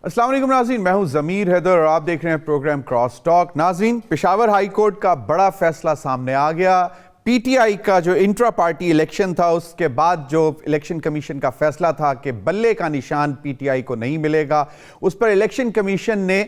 अस्सलाम वालेकुम नाज़रीन, मैं हूं ज़मीर हैदर और आप देख रहे हैं प्रोग्राम क्रॉस टॉक। नाज़रीन, पेशावर हाई कोर्ट का बड़ा फैसला सामने आ गया। पीटीआई का जो इंट्रा पार्टी इलेक्शन था उसके बाद जो इलेक्शन कमीशन का फैसला था कि बल्ले का निशान पीटीआई को नहीं मिलेगा, उस पर इलेक्शन कमीशन ने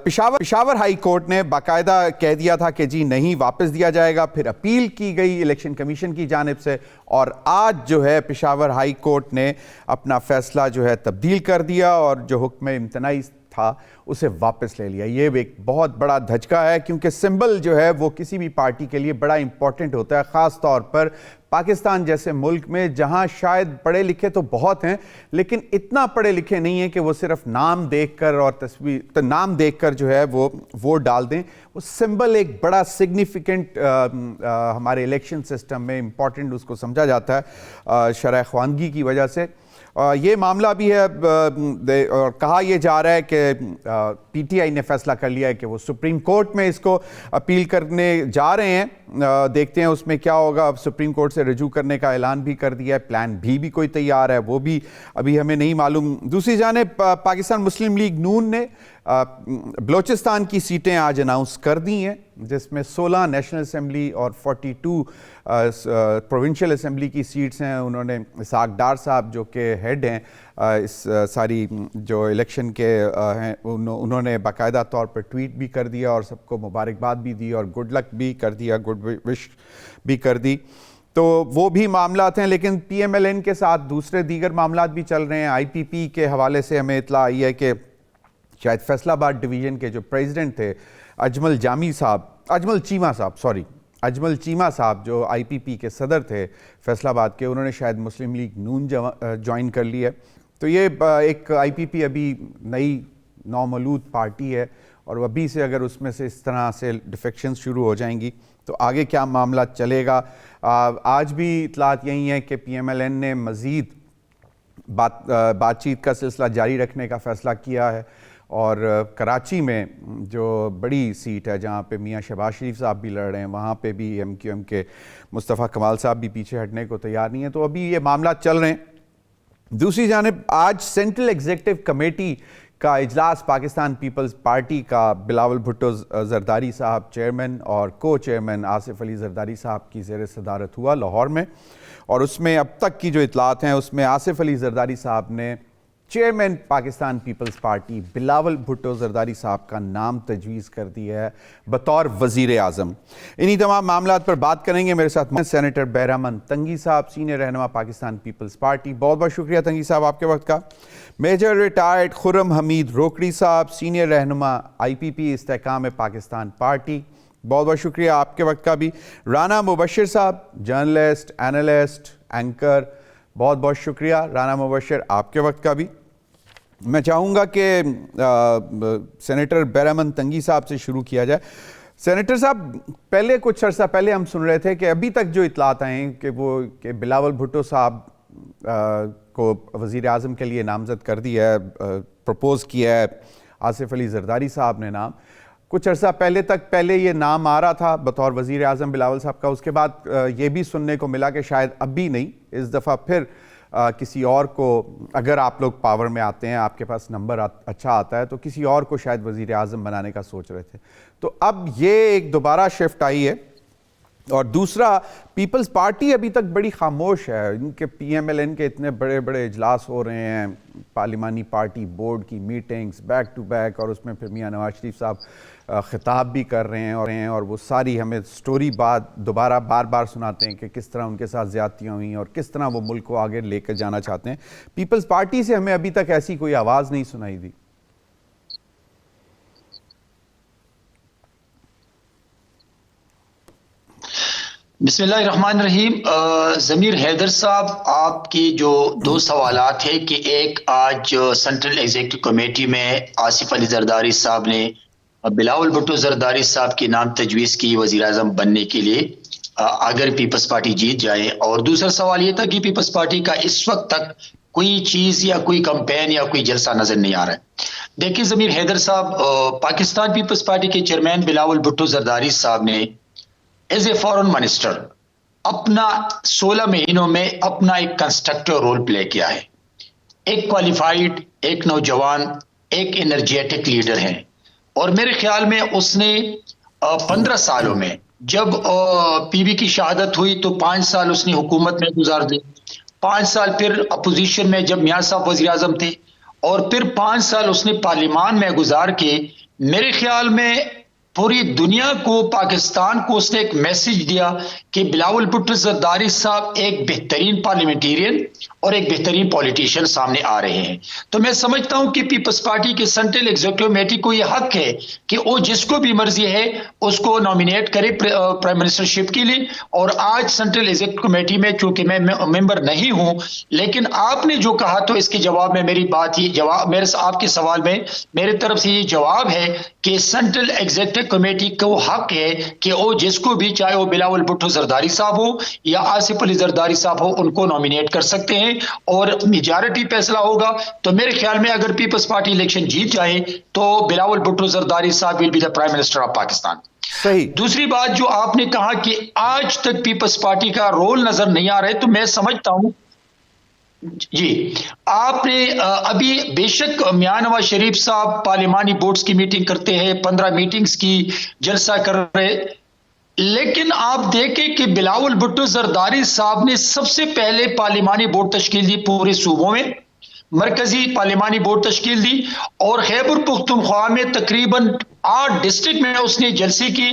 पेशावर हाई कोर्ट ने बाकायदा कह दिया था कि जी नहीं, वापस दिया जाएगा। फिर अपील की गई इलेक्शन कमीशन की जानिब से और आज जो है पेशावर हाई कोर्ट ने अपना फैसला जो है तब्दील कर दिया और जो हुक्म इम्तनाई था उसे वापस ले लिया। ये एक बहुत बड़ा धचका है क्योंकि सिंबल जो है वो किसी भी पार्टी के लिए बड़ा इंपॉर्टेंट होता है, ख़ास तौर पर पाकिस्तान जैसे मुल्क में जहां शायद पढ़े लिखे तो बहुत हैं लेकिन इतना पढ़े लिखे नहीं है कि वो सिर्फ नाम देखकर और नाम देखकर जो है वो वोट डाल दें। वो सिंबल एक बड़ा सिग्निफिकेंट हमारे इलेक्शन सिस्टम में इंपॉर्टेंट उसको समझा जाता है शरअ ख़वानगी की वजह से। ये मामला भी है और कहा यह जा रहा है कि पीटीआई ने फैसला कर लिया है कि वो सुप्रीम कोर्ट में इसको अपील करने जा रहे हैं। देखते हैं उसमें क्या होगा। अब सुप्रीम कोर्ट से रजू करने का ऐलान भी कर दिया है, प्लान भी कोई तैयार है, वो भी अभी हमें नहीं मालूम। दूसरी जानिब पाकिस्तान मुस्लिम लीग नून ने बलोचिस्तान की सीटें आज अनाउंस कर दी हैं, जिसमें 16 नेशनल असम्बली और 42 प्रोविंशियल असम्बली की सीट्स हैं। उन्होंने इसाक डार साहब जो कि हेड हैं इस सारी जो इलेक्शन के हैं, उन्होंने बाकायदा तौर पर ट्वीट भी कर दिया और सबको मुबारकबाद भी दी और गुड लक भी कर दिया, गुड विश भी कर दी। तो वो भी मामलात हैं, लेकिन पीएमएलएन के साथ दूसरे दीगर मामलात भी चल रहे हैं। आईपीपी के हवाले से हमें इत्तला आई है कि शायद फैसलाबाद डिवीज़न के जो प्रेसिडेंट थे अजमल चीमा साहब जो आईपीपी के सदर थे फैसलाबाद के, उन्होंने शायद मुस्लिम लीग नून ज्वाइन कर ली है। तो ये एक आईपीपी अभी नई नौमौलूद पार्टी है और अभी से अगर उसमें से इस तरह से डिफेक्शंस शुरू हो जाएंगी तो आगे क्या मामला चलेगा। आज भी इतलात यही है कि पीएमएलएन ने मज़ीद बातचीत का सिलसिला जारी रखने का फ़ैसला किया है और कराची में जो बड़ी सीट है जहाँ पे मियाँ शहबाज शरीफ साहब भी लड़ रहे हैं, वहाँ पे भी एमक्यूएम के मुस्तफ़ा कमाल साहब भी पीछे हटने को तैयार नहीं है। तो अभी ये मामला चल रहे हैं। दूसरी जानिब आज सेंट्रल एग्जीक्यूटिव कमेटी का इजलास पाकिस्तान पीपल्स पार्टी का बिलावल भुट्टो जरदारी साहब चेयरमैन और को चेयरमैन आसिफ अली जरदारी साहब की ज़ेर सदारत हुआ लाहौर में, और उसमें अब तक की जो इतलात हैं उसमें आसिफ अली जरदारी साहब ने चेयरमैन पाकिस्तान पीपल्स पार्टी बिलावल भुट्टो जरदारी साहब का नाम तजवीज़ कर दिया है बतौर वज़ीर आज़म। इन्हीं तमाम मामलात पर बात करेंगे। मेरे साथ सेनेटर बहरामंद तंगी साहब, सीनियर रहनुमा पाकिस्तान पीपल्स पार्टी। बहुत बहुत शुक्रिया तंगी साहब आपके वक्त का। मेजर रिटायर्ड खुर्रम हमीद रोकड़ी साहब, सीनियर रहनुमा आईपीपी इस्तेहकाम पाकिस्तान पार्टी। बहुत बहुत शुक्रिया आपके वक्त का भी। राना मुबशिर साहब, जर्नलिस्ट, एनालिस्ट, एंकर, बहुत बहुत शुक्रिया राना मुबशिर आपके वक्त का भी। मैं चाहूँगा कि सेनेटर बहरामंद तंगी साहब से शुरू किया जाए। सेनेटर साहब, पहले कुछ अर्सा पहले हम सुन रहे थे कि अभी तक जो इतलात आए हैं कि बिलावल भुट्टो साहब को वज़ीर आज़म के लिए नामज़द कर दिया है, प्रपोज़ किया है आसिफ अली जरदारी साहब ने नाम। कुछ अर्सा पहले ये नाम आ रहा था बतौर वज़ीर आज़म बिलावल साहब का। उसके बाद ये भी सुनने को मिला कि शायद अब भी नहीं, इस दफ़ा फिर किसी और को, अगर आप लोग पावर में आते हैं, आपके पास नंबर अच्छा आता है, तो किसी और को शायद वज़ीर आज़म बनाने का सोच रहे थे। तो अब ये एक दोबारा शिफ्ट आई है। और दूसरा, पीपल्स पार्टी अभी तक बड़ी खामोश है। इनके पीएमएलएन के इतने बड़े बड़े इजलास हो रहे हैं, पार्लिमानी पार्टी बोर्ड की मीटिंग्स बैक टू बैक, और उसमें फिर मियाँ नवाज शरीफ साहब खिताब भी कर रहे हैं और वो सारी हमें स्टोरी दोबारा बार बार सुनाते हैं कि किस तरह उनके साथ ज़्यादतियाँ हुई और किस तरह वो मुल्क को आगे लेकर जाना चाहते हैं। पीपल्स पार्टी से हमें अभी तक ऐसी कोई आवाज़ नहीं सुनाई दी। बिस्मिल्लाहिर्रहमानिर्रहीम। ज़मीर हैदर साहब, आपकी जो दो सवालात है कि एक, आज सेंट्रल एग्जीक्यूटिव कमेटी में आसिफ अली जरदारी साहब ने बिलावल भुट्टो जरदारी साहब के नाम तजवीज़ की वज़ीर आज़म बनने के लिए अगर पीपल्स पार्टी जीत जाए। और दूसरा सवाल ये था कि पीपल्स पार्टी का इस वक्त तक कोई चीज़ या कोई कैंपेन या कोई जलसा नजर नहीं आ रहा है। देखिए ज़मीर हैदर साहब, पाकिस्तान पीपल्स पार्टी के चेयरमैन बिलावल भुट्टो जरदारी साहब ने एज ए फॉरेन मिनिस्टर अपना 16 महीनों में अपना एक कंस्ट्रक्टिव रोल प्ले किया है। एक क्वालिफाइड, एक नौजवान, एक एनर्जेटिक लीडर है। और मेरे ख्याल में उसने 15 सालों में, जब पीवी की शहादत हुई तो 5 साल उसने हुकूमत में गुजार दिए, 5 साल फिर अपोजिशन में जब मियां साहब वजीर आजम थे, और फिर 5 साल उसने पार्लियामान में गुजार के मेरे ख्याल में पूरी दुनिया को, पाकिस्तान को उसने एक मैसेज दिया कि बिलावल भुट्टो जरदारी साहब एक बेहतरीन पार्लियामेंटेरियन और एक बेहतरीन पॉलिटिशियन सामने आ रहे हैं। तो मैं समझता हूं कि पीपल्स पार्टी के सेंट्रल एग्जीक्यूटिव कमेटी को यह हक है कि वो जिसको भी मर्जी है उसको नॉमिनेट करे प्राइम मिनिस्टरशिप के लिए। और आज सेंट्रल एग्जीक्यूटिव कमेटी में, चूंकि मैं मेंबर नहीं हूं, लेकिन आपने जो कहा तो इसके जवाब में मेरी बात ये जवाब, मेरे आपके सवाल में मेरी तरफ से ये जवाब है कि सेंट्रल एग्जीक्यूटिव कमेटी को हक है कि वो जिसको भी, चाहे वो बिलावल भुट्टो जरदारी साहब हो या आसिफ अली जरदारी साहब हो, उनको नॉमिनेट कर सकते हैं और मेजॉरिटी फैसला होगा। तो मेरे ख्याल में अगर पीपल्स पार्टी इलेक्शन जीत जाए तो बिलावल भुट्टो जरदारी साहब will be the prime minister of Pakistan. सही। दूसरी बात जो आपने कहा कि आज तक पीपल्स पार्टी का रोल नजर नहीं आ रहा है, तो मैं समझता हूं जी, आपने अभी बेशक मियां नवाज शरीफ साहब पार्लिमानी बोर्ड्स की मीटिंग करते हैं, 15 मीटिंग्स की जलसा कर रहे, लेकिन आप देखें कि बिलावल भुट्टो जरदारी साहब ने सबसे पहले पार्लिमानी बोर्ड तश्कील दी, पूरे सूबों में मरकजी पार्लिमानी बोर्ड तश्कील दी, और खैबर पुख्तूनख्वा में तकरीबन 8 डिस्ट्रिक्ट में उसने जलसे की।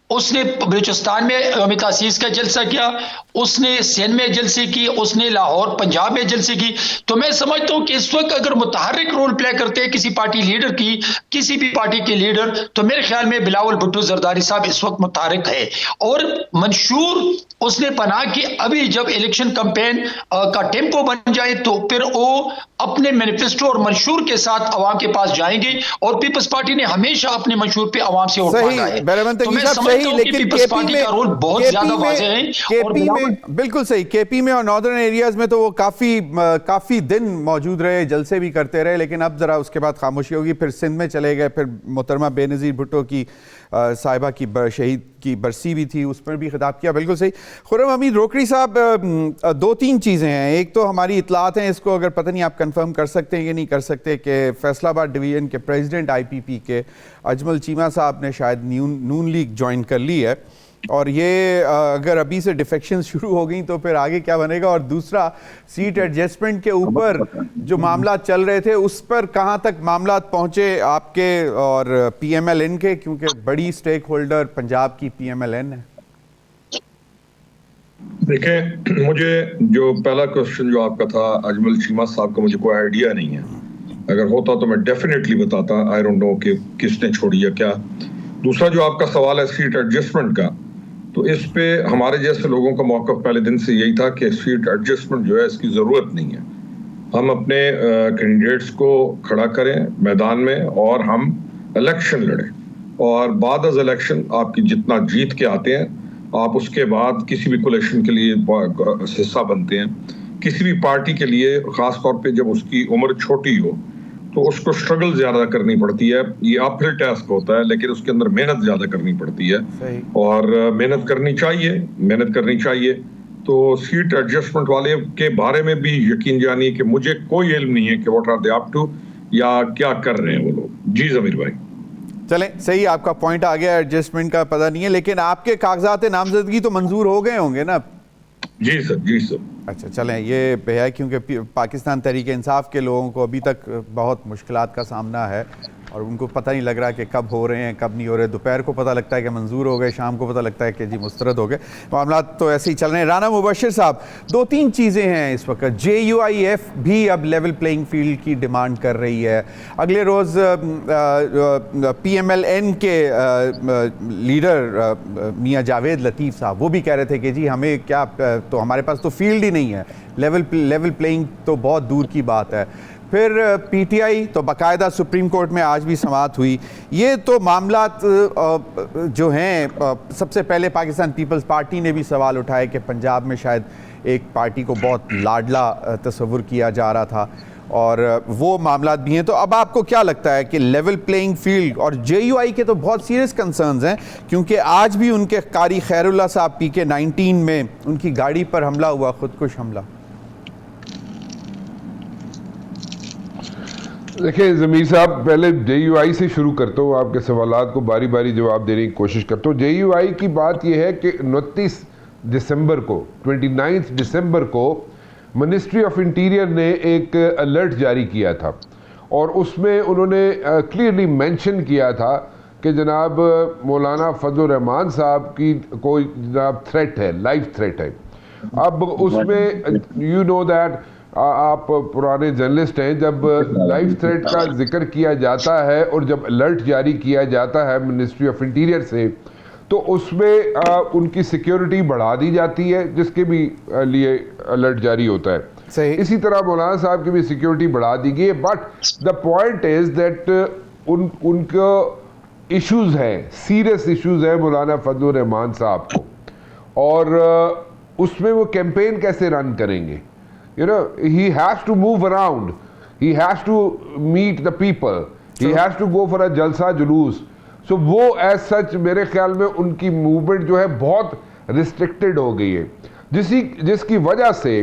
उसने बलूचिस्तान में यौम तासीस का जलसा किया, उसने सिंध में जलसे की, उसने लाहौर पंजाब में जलसे की। तो मैं समझता हूं कि इस वक्त अगर मुतहर्रिक रोल प्ले करते हैं किसी पार्टी लीडर की, किसी भी पार्टी के लीडर, तो मेरे ख्याल में बिलावल भुट्टो जरदारी साहब इस वक्त मुतहर्रिक है। और मंशूर उसने बना कि अभी जब इलेक्शन कैंपेन का टेम्पो बन जाए तो फिर वो अपने मैनिफेस्टो और मंशूर के साथ अवाम के पास जाएंगे, और पीपल्स पार्टी ने हमेशा अपने मंशूर पे अवाम से वोट मांगा है। तो मैं समझता हूं कि पीपल्स पार्टी का रोल बहुत ज्यादा वाज़ेह है। केपी में बिल्कुल सही, केपी में और नॉर्दर्न एरियाज में तो वो काफी दिन मौजूद रहे, जलसे भी करते रहे, लेकिन अब जरा उसके बाद खामोशी होगी। फिर सिंध में चले गए, फिर मोहतरमा बेनज़ीर भुट्टो की साहिबा की शहीद की बरसी भी थी, उस पर भी खिताब किया। बिल्कुल सही। खुर्रम हमीद रोकड़ी साहब, 2-3 चीज़ें हैं। एक तो हमारी इतलात हैं, इसको अगर पता नहीं आप कंफर्म कर सकते हैं कि नहीं कर सकते, कि फैसलाबाद डिवीज़न के प्रेसिडेंट IPP के अजमल चीमा साहब ने शायद नून लीग ज्वाइन कर ली है, और ये अगर अभी से डिफेक्शन शुरू हो गई तो फिर आगे क्या बनेगा। और दूसरा, सीट एडजस्टमेंट के ऊपर जो मामला चल रहे थे, उस पर कहाँ तक मामला पहुँचे आपके और PMLN के, क्योंकि बड़ी स्टेक होल्डर पंजाब की PMLN है। देखें, मुझे जो पहला क्वेश्चन जो आपका था अजमल चीमा साहब का, मुझे कोई आइडिया नहीं है। अगर होता तो मैं डेफिनेटली बताता, आई डोंट नो कि किसने छोड़ी है क्या। दूसरा जो आपका सवाल है सीट एडजस्टमेंट का, तो इस पे हमारे जैसे लोगों का मौक़िफ़ पहले दिन से यही था कि सीट एडजस्टमेंट जो है इसकी ज़रूरत नहीं है। हम अपने कैंडिडेट्स को खड़ा करें मैदान में और हम इलेक्शन लड़ें, और बाद अज इलेक्शन आपकी जितना जीत के आते हैं आप उसके बाद किसी भी कोलिशन के लिए हिस्सा बनते हैं। किसी भी पार्टी के लिए ख़ास तौर पे जब उसकी उम्र छोटी हो तो उसको स्ट्रगल ज़्यादा करनी पड़ती है। ये अपहिल टास्क होता है, लेकिन उसके अंदर मेहनत ज़्यादा करनी पड़ती है, और मेहनत करनी चाहिए। तो सीट एडजस्टमेंट वाले के बारे में भी यकीन जानिए कि मुझे कोई इल्म नहीं है कि what are they up to या क्या कर रहे हैं वो लोग। जी ज़मीर भाई, चलें, सही, आपका पॉइंट आ गया। एडजस्टमेंट का पता नहीं है, लेकिन आपके कागजात नामजदगी तो मंजूर हो गए होंगे ना? जी सर, जी सर। अच्छा, चलें, ये है क्योंकि पाकिस्तान तहरीक इंसाफ के लोगों को अभी तक बहुत मुश्किलात का सामना है, और उनको पता नहीं लग रहा कि कब हो रहे हैं कब नहीं हो रहे। दोपहर को पता लगता है कि मंजूर हो गए, शाम को पता लगता है कि जी मुस्तरद हो गए। मामला तो ऐसे ही चल रहे हैं। राना मुबशिर साहब, 2-3 चीज़ें हैं इस वक्त। JUIF भी अब लेवल प्लेइंग फील्ड की डिमांड कर रही है। अगले रोज़ PMLN के लीडर मियाँ जावेद लतीफ़ साहब वो भी कह रहे थे कि जी हमें क्या, तो हमारे पास तो फील्ड ही नहीं है, लेवल प्लेइंग तो बहुत दूर की बात है। फिर PTI तो बाकायदा सुप्रीम कोर्ट में आज भी समाअत हुई। ये तो मामलात जो हैं, सबसे पहले पाकिस्तान पीपल्स पार्टी ने भी सवाल उठाए कि पंजाब में शायद एक पार्टी को बहुत लाडला तस्वुर किया जा रहा था, और वो मामलात भी हैं। तो अब आपको क्या लगता है कि लेवल प्लेइंग फील्ड, और JUI के तो बहुत सीरियस कंसर्न्स हैं, क्योंकि आज भी उनके कारी खैरुल्लाह साहब PK-19 में उनकी गाड़ी पर हमला हुआ, खुदकुश हमला। देखिए ज़मीर साहब, पहले JUI से शुरू करता हूँ, आपके सवालात को बारी बारी जवाब देने की कोशिश करता हूँ। JUI की बात यह है कि 29 दिसंबर को 29 दिसंबर को मिनिस्ट्री ऑफ इंटीरियर ने एक अलर्ट जारी किया था और उसमें उन्होंने क्लियरली मेंशन किया था कि जनाब मौलाना फजल रहमान साहब की कोई जनाब थ्रेट है, लाइफ थ्रेट है। अब उसमें यू नो दैट, आप पुराने जर्नलिस्ट हैं, जब लाइफ थ्रेट का जिक्र किया जाता है और जब अलर्ट जारी किया जाता है मिनिस्ट्री ऑफ इंटीरियर से, तो उसमें उनकी सिक्योरिटी बढ़ा दी जाती है, जिसके भी लिए अलर्ट जारी होता है। सही। इसी तरह मौलाना साहब की भी सिक्योरिटी बढ़ा दी गई है। But the point is that उनका इश्यूज हैं, सीरियस इश्यूज हैं मौलाना फजल रहमान साहब को, और उसमें वो कैंपेन कैसे रन करेंगे? You know, he has to move around, he has to meet the people, he has to go for a jalsa जुलूस। So वो as such मेरे ख्याल में उनकी मूवमेंट जो है बहुत रिस्ट्रिक्टेड हो गई है, जिसकी वजह से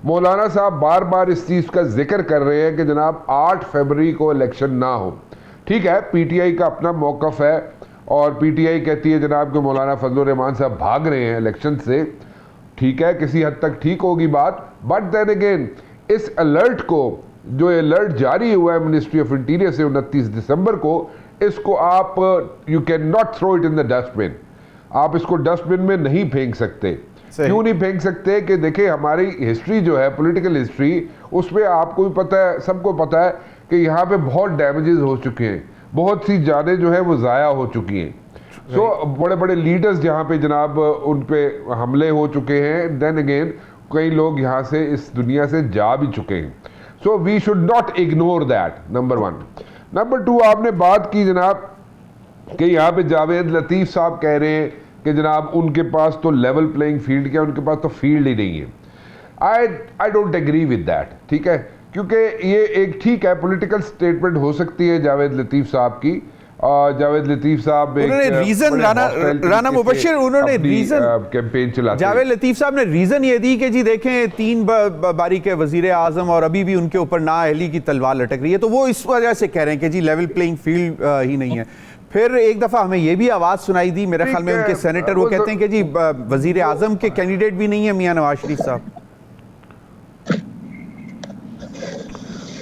मौलाना साहब बार बार इस चीज़ का जिक्र कर रहे हैं कि जनाब 8 फरवरी को इलेक्शन ना हो। ठीक है, PTI का अपना मौक़िफ़ है और PTI कहती है जनाब कि मौलाना फजल रहमान साहब भाग रहे हैं इलेक्शन से। ठीक है, किसी हद तक ठीक होगी बात, बट देन अगेन इस अलर्ट को, जो अलर्ट जारी हुआ है मिनिस्ट्री ऑफ इंटीरियर से 29 दिसंबर को, इसको आप you can not throw it in the dustbin. आप इसको डस्टबिन में नहीं फेंक सकते। क्यों नहीं फेंक सकते? कि देखिए हमारी हिस्ट्री जो है, पॉलिटिकल हिस्ट्री, उसमें आपको भी पता है, सबको पता है कि यहाँ पे बहुत डैमेजेस हो चुके हैं, बहुत सी जानें जो है वो ज़ाया हो चुकी हैं। बड़े बड़े लीडर्स जहाँ पे जनाब उन पे हमले हो चुके हैं, देन अगेन कई लोग यहाँ से इस दुनिया से जा भी चुके हैं। So we should not ignore that, number 1। Number 2, आपने बात की जनाब कि यहाँ पे जावेद लतीफ़ साहब कह रहे हैं कि जनाब उनके पास तो लेवल प्लेइंग फील्ड क्या, उनके पास तो फील्ड ही नहीं है। I don't agree with that. ठीक है, क्योंकि ये एक ठीक है पॉलिटिकल स्टेटमेंट हो सकती है जावेद लतीफ़ साहब की। जावेद लतीफ़ साहब उन्होंने रीजन, राना मुबशिर, उन्होंने रीजन कैंपेन चलाते। जावेद लतीफ़ साहब ने रीजन ये दी कि जी देखें 3 बारी के वजीर आजम और अभी भी उनके ऊपर नाअहली की तलवार लटक रही है, तो वो इस वजह से कह रहे हैं कि जी लेवल प्लेइंग फील्ड ही नहीं है। फिर एक दफा हमें ये भी आवाज सुनाई दी, मेरे ख्याल में उनके सेनेटर, वो कहते हैं कि जी वजीर आजम के कैंडिडेट भी नहीं है मियां नवाज शरीफ साहब।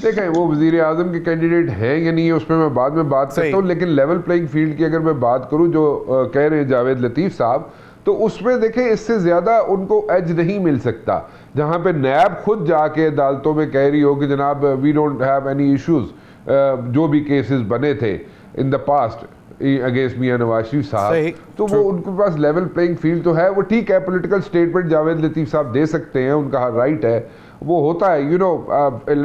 देखें वो वज़ीर आज़म के कैंडिडेट हैं या नहीं है, उसमें मैं बाद में बात करता हूँ, लेकिन लेवल प्लेइंग फील्ड की अगर मैं बात करूँ जो कह रहे हैं जावेद लतीफ़ साहब, तो उसमें देखें इससे ज़्यादा उनको एज नहीं मिल सकता। जहाँ पे नैब खुद जाके अदालतों में कह रही हो कि जनाब we don't have any issues, जो भी केसेस बने थे इन द पास्ट अगेंस्ट मियां नवाज शरीफ साहब, तो वो उनके पास लेवल प्लेइंग फील्ड तो है। वो ठीक है, पॉलिटिकल स्टेटमेंट जावेद लतीफ़ साहब दे सकते हैं, उनका राइट है, वो होता है, यू नो,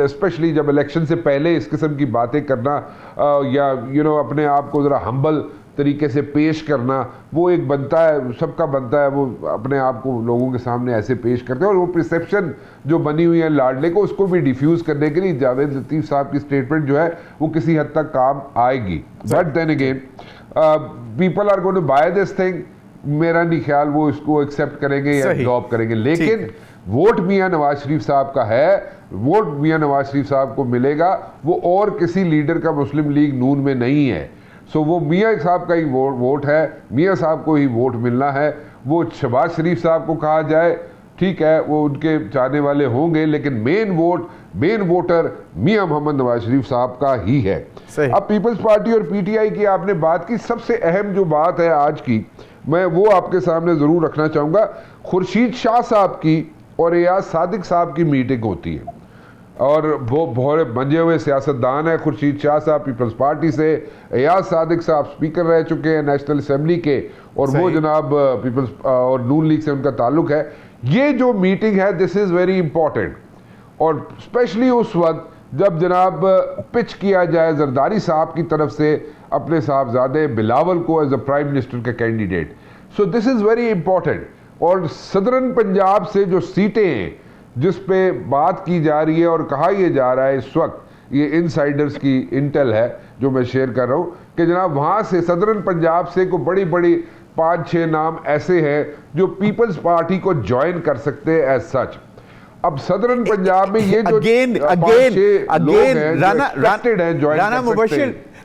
स्पेशली जब इलेक्शन से पहले इस किस्म की बातें करना या यू नो अपने आप को ज़रा हम्बल तरीके से पेश करना, वो एक बनता है, सबका बनता है, वो अपने आप को लोगों के सामने ऐसे पेश करते हैं, और वो परसेप्शन जो बनी हुई है लाडले को, उसको भी डिफ्यूज़ करने के लिए जावेद लतीफ़ साहब की स्टेटमेंट जो है वो किसी हद तक काम आएगी। But then again people are going to buy this thing, मेरा नहीं ख्याल वो इसको एक्सेप्ट करेंगे या एडॉप्ट करेंगे। लेकिन वोट मियां नवाज शरीफ साहब का है, वोट मियां नवाज शरीफ साहब को मिलेगा, वो और किसी लीडर का मुस्लिम लीग नून में नहीं है। सो वो मियां साहब का ही वोट है, मियां साहब को ही वोट मिलना है। वो शहबाज शरीफ साहब को कहा जाए, ठीक है, वो उनके चाहने वाले होंगे, लेकिन मेन वोटर मियां मोहम्मद नवाज शरीफ साहब का ही है। अब पीपल्स पार्टी और PTI की आपने बात की, सबसे अहम जो बात है आज की, मैं वो आपके सामने ज़रूर रखना चाहूँगा। खुर्शीद शाह साहब की और एयाज सादिक साहब की मीटिंग होती है, और वो बहुत मंजे हुए सियासतदान है। खुर्शीद शाह साहब पीपल्स पार्टी से, एयाज सादिक साहब स्पीकर रह चुके हैं नेशनल असेंबली के, और वो जनाब पीपल्स और नून लीग से उनका ताल्लुक है। ये जो मीटिंग है, दिस इज़ वेरी इंपॉर्टेंट, और स्पेशली उस वक्त जब जनाब पिच किया जाए जरदारी साहब की तरफ से अपने साहबजादे बिलावल को एज अ प्राइम मिनिस्टर का candidate. So this is very important. और सदरन पंजाब से जो सीटें हैं जिस पे बात की जा रही है और कहा यह जा रहा है इस वक्त, ये इनसाइडर्स की इंटेल है जो मैं शेयर कर रहा हूँ, कि जनाब वहाँ से सदरन पंजाब से को बड़ी बड़ी 5-6 नाम ऐसे हैं जो पीपल्स पार्टी को ज्वाइन कर सकते हैं एज सच। अब सदरन पंजाब में ये जो अगेन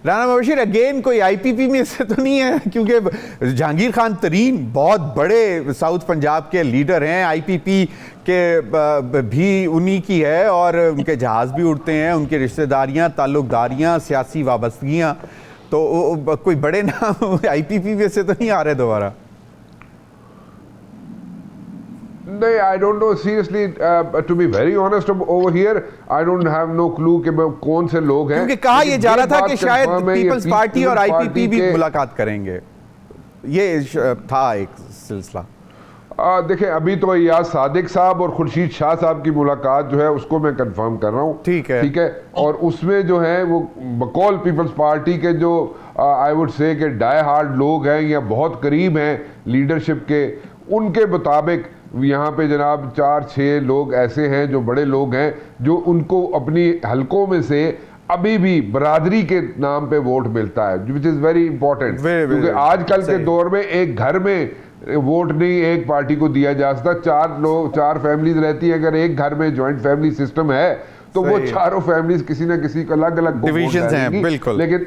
राना मुबशिर अगेन कोई आईपीपी में से तो नहीं है, क्योंकि जहांगीर खान तरीन बहुत बड़े साउथ पंजाब के लीडर हैं, आईपीपी के भी उन्हीं की है और उनके जहाज भी उड़ते हैं, उनकी रिश्तेदारियां, ताल्लुकदारियां, सियासी वाबस्तगियां, तो कोई बड़े नाम आईपीपी में से तो नहीं आ रहे दोबारा। नहीं, I don't know seriously, to be very honest over here, I don't have no clue कि कौन से लोग हैं, क्योंकि कहा यह जा रहा था कि शायद पीपल्स पार्टी और आईपीपी भी मुलाकात करेंगे, ये था एक सिलसिला। देखें, अभी तो अय्याज सादिक साहब और खुर्शीद शाह साहब की मुलाकात जो है उसको मैं कंफर्म कर रहा हूँ, ठीक है, और उसमें जो है वो बकौल पीपल्स पार्टी के जो आई वुड से कि डाई हार्ड लोग हैं या बहुत करीब हैं लीडरशिप के, उनके मुताबिक यहाँ पे जनाब 4-6 लोग ऐसे हैं जो बड़े लोग हैं जो उनको अपनी हलकों में से अभी भी बरादरी के नाम पे वोट मिलता है, विच इज़ वेरी इंपॉर्टेंट, क्योंकि आजकल के दौर में एक घर में वोट नहीं एक पार्टी को दिया जा सकता, 4 फैमिलीज रहती है, अगर एक घर में जॉइंट फैमिली सिस्टम है तो वो चारों फैमिलीज किसी ना किसी को अलग अलग डिविजन्स हैं, बिल्कुल। लेकिन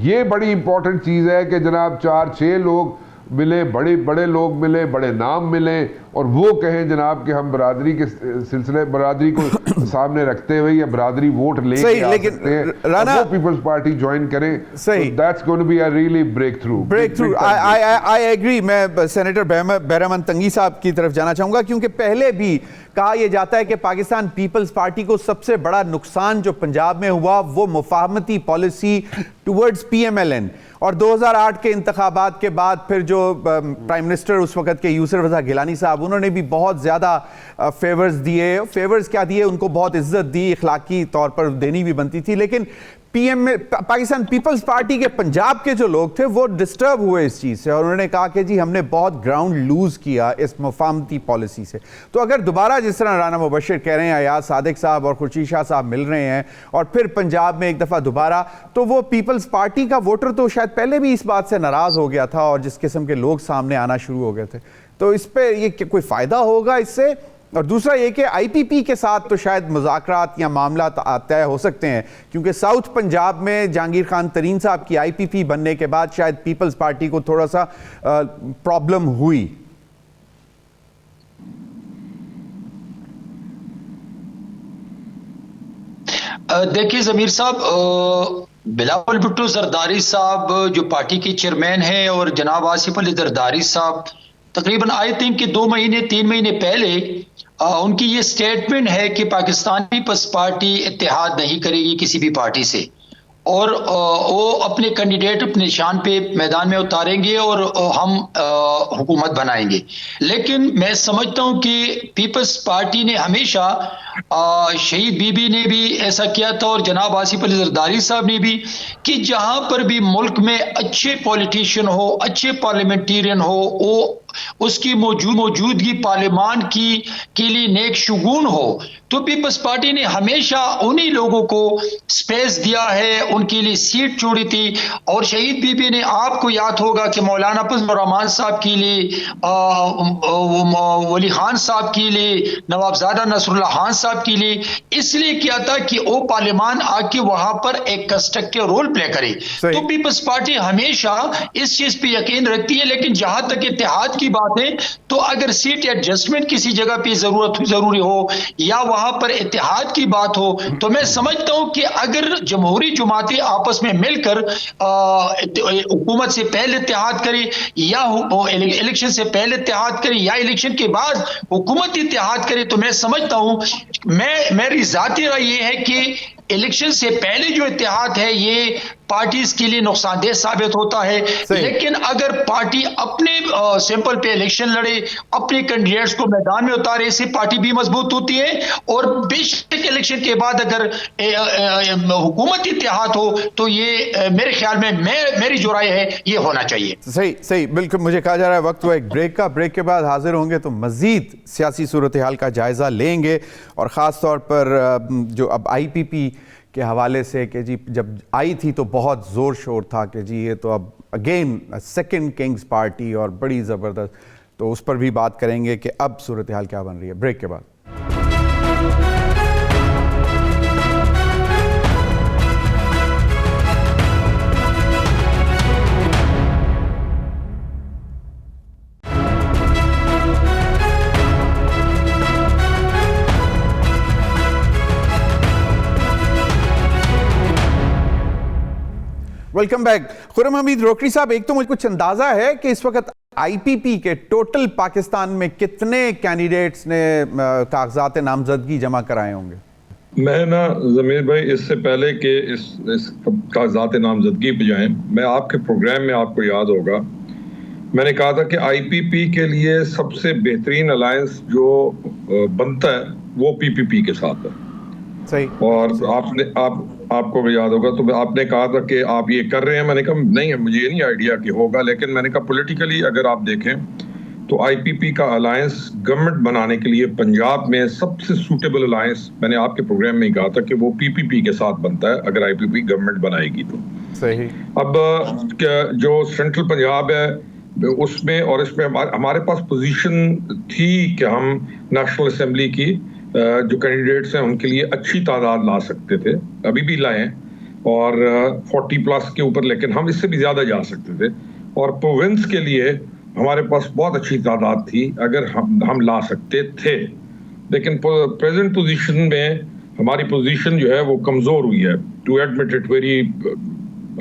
ये बड़ी इंपॉर्टेंट चीज़ है कि जनाब 4-6 लोग मिले, बड़े लोग मिले, बड़े नाम मिले और वो कहें जनाब कि हम बरादरी के सिलसिले बरादरी को सामने रखते हुए या बरादरी वोट ले सकते हैं, राना वो पीपल्स पार्टी ज्वाइन करें, सही, that's going to be a really breakthrough. I agree. मैं सेनेटर बैरहमन तंगी साहब की तरफ जाना चाहूंगा, क्योंकि पहले भी कहा यह जाता है कि पाकिस्तान पीपल्स पार्टी को सबसे बड़ा नुकसान जो पंजाब में हुआ वो मुफाहमती पॉलिसी टुवर्ड्स PMLN, और 2008 के इंतखाबात के बाद फिर जो प्राइम मिनिस्टर उस वक्त के यूसुफ रज़ा गिलानी साहब, उन्होंने भी बहुत ज़्यादा फेवर्स दिए, फेवर्स क्या दिए, उनको बहुत इज्जत दी, इखलाकी तौर पर देनी भी बनती थी, लेकिन पाकिस्तान पीपल्स पार्टी के पंजाब के जो लोग थे वो डिस्टर्ब हुए इस चीज़ से और उन्होंने कहा कि जी हमने बहुत ग्राउंड लूज किया इस मुफाहमती पॉलिसी से। तो अगर दोबारा जिस तरह राना मुबशिर कह रहे हैं, अय्याज सादिक साहब और खुर्शीद शाह साहब मिल रहे हैं और फिर पंजाब में एक दफ़ा दोबारा, तो वो पीपल्स पार्टी का वोटर तो शायद पहले भी इस बात से नाराज़ हो गया था और जिस किस्म के लोग सामने आना शुरू हो गए थे, तो इस पर ये कोई फ़ायदा होगा इससे? और दूसरा ये कि आईपीपी के साथ तो शायद मुज़ाकरात या मामला तय हो सकते हैं, क्योंकि साउथ पंजाब में जहांगीर खान तरीन साहब की आईपीपी बनने के बाद शायद पीपल्स पार्टी को थोड़ा सा प्रॉब्लम हुई। देखिए ज़मीर साहब, बिलावल भुट्टो जरदारी साहब जो पार्टी के चेयरमैन हैं और जनाब आसिफ अली जरदारी साहब तकरीबन आई थिंक कि 2-3 महीने पहले उनकी ये स्टेटमेंट है कि पाकिस्तान पीपल्स पार्टी इत्तेहाद नहीं करेगी किसी भी पार्टी से और वो अपने कैंडिडेट अपने निशान पे मैदान में उतारेंगे और हम हुकूमत बनाएंगे। लेकिन मैं समझता हूं कि पीपल्स पार्टी ने हमेशा शहीद बीबी ने भी ऐसा किया था और जनाब आसिफ अली जरदारी साहब ने भी, कि जहां पर भी मुल्क में अच्छे पॉलिटिशियन हो, अच्छे पार्लियामेंटेरियन हो, वो उसकी मौजूदगी पार्लियामान के लिए नेक शुगून हो, तो पीपल्स पार्टी ने हमेशा उन्हीं लोगों को स्पेस दिया है, उनके लिए सीट छोड़ी थी। और शहीद बीबी ने, आपको याद होगा कि मौलाना फजल रहमान साहब के लिए, वली खान साहब के लिए, नवाबजादा नसरुल्लाह खान साहब के लिए इसलिए किया था कि वो पार्लियामान आके वहां पर एक कंस्ट्रक्टिव रोल प्ले करे। तो पीपल्स पार्टी हमेशा इस चीज पे यकीन रखती है। लेकिन जहां तक इत्तेहाद की बात है, तो अगर सीट एडजस्टमेंट किसी जगह पे जरूरी हो या वहां पर इत्तेहाद की बात हो, तो मैं समझता हूं कि अगर जमहूरी जमातें आपस में मिलकर हुकूमत से पहले इत्तेहाद करें या इलेक्शन से पहले इत्तेहाद करें या इलेक्शन के बाद हुकूमत इत्तेहाद करे, तो मैं समझता हूं, मेरी जाती राय ये है कि इलेक्शन से पहले जो इत्तेहाद है ये पार्टीज के लिए नुकसानदेह साबित होता है। लेकिन अगर पार्टी अपने सैंपल पे इलेक्शन लड़े, अपने कैंडिडेट्स को मैदान में उतारे, इससे पार्टी भी मजबूत होती है और बेशक इलेक्शन के बाद अगर हुकूमत इत्तेहाद हो तो ये मेरे ख्याल में मेरी जो राय है ये होना चाहिए। सही बिल्कुल। मुझे कहा जा रहा है वक्त हुआ एक ब्रेक का, ब्रेक के बाद हाजिर होंगे तो मजीद सियासी सूरत हाल का जायजा लेंगे और ख़ास तौर पर जो अब आईपीपी के हवाले से कि जी जब आई थी तो बहुत ज़ोर शोर था कि जी ये तो अब अगेन सेकंड किंग्स पार्टी और बड़ी ज़बरदस्त, तो उस पर भी बात करेंगे कि अब सूरत हाल क्या बन रही है ब्रेक के बाद। Welcome back. खुर्रम हमीद रोकड़ी साहब, एक तो मुझे कुछ अंदाजा है कि इस वक्त आईपीपी के टोटल पाकिस्तान में कितने कैंडिडेट्स ने कागजात नामजदगी जमा कराए होंगे? मैं ना जमीर भाई, इससे पहले कि इस कागजात नामजदगी पे जाएं, मैं आपके प्रोग्राम में, आपको याद होगा, मैंने कहा था कि आईपीपी के लिए सबसे बेहतरीन अलायंस जो बनता है वो पीपीपी के साथ है। सही। और आपको भी याद होगा, तो आपने कहा था कि आप ये कर रहे हैं। मैंने कहा नहीं, मुझे नहीं आइडिया कि होगा, लेकिन मैंने कहा पॉलिटिकली अगर आप देखें तो आईपीपी का अलायंस गवर्नमेंट बनाने के लिए पंजाब में सबसे सूटेबल अलायंस, मैंने आपके प्रोग्राम में ही कहा था कि वो पीपीपी के साथ बनता है अगर आईपीपी गवर्नमेंट बनाएगी तो। सही। अब जो सेंट्रल पंजाब है उसमें और इसमें हमारे पास पोजीशन थी कि हम नेशनल असेंबली की जो कैंडिडेट्स हैं उनके लिए अच्छी तादाद ला सकते थे, अभी भी लाए और 40 प्लस के ऊपर, लेकिन हम इससे भी ज्यादा जा सकते थे। और प्रोविंस के लिए हमारे पास बहुत अच्छी तादाद थी अगर हम ला सकते थे, लेकिन प्रेजेंट पोजीशन में हमारी पोजीशन जो है वो कमजोर हुई है, to admit it very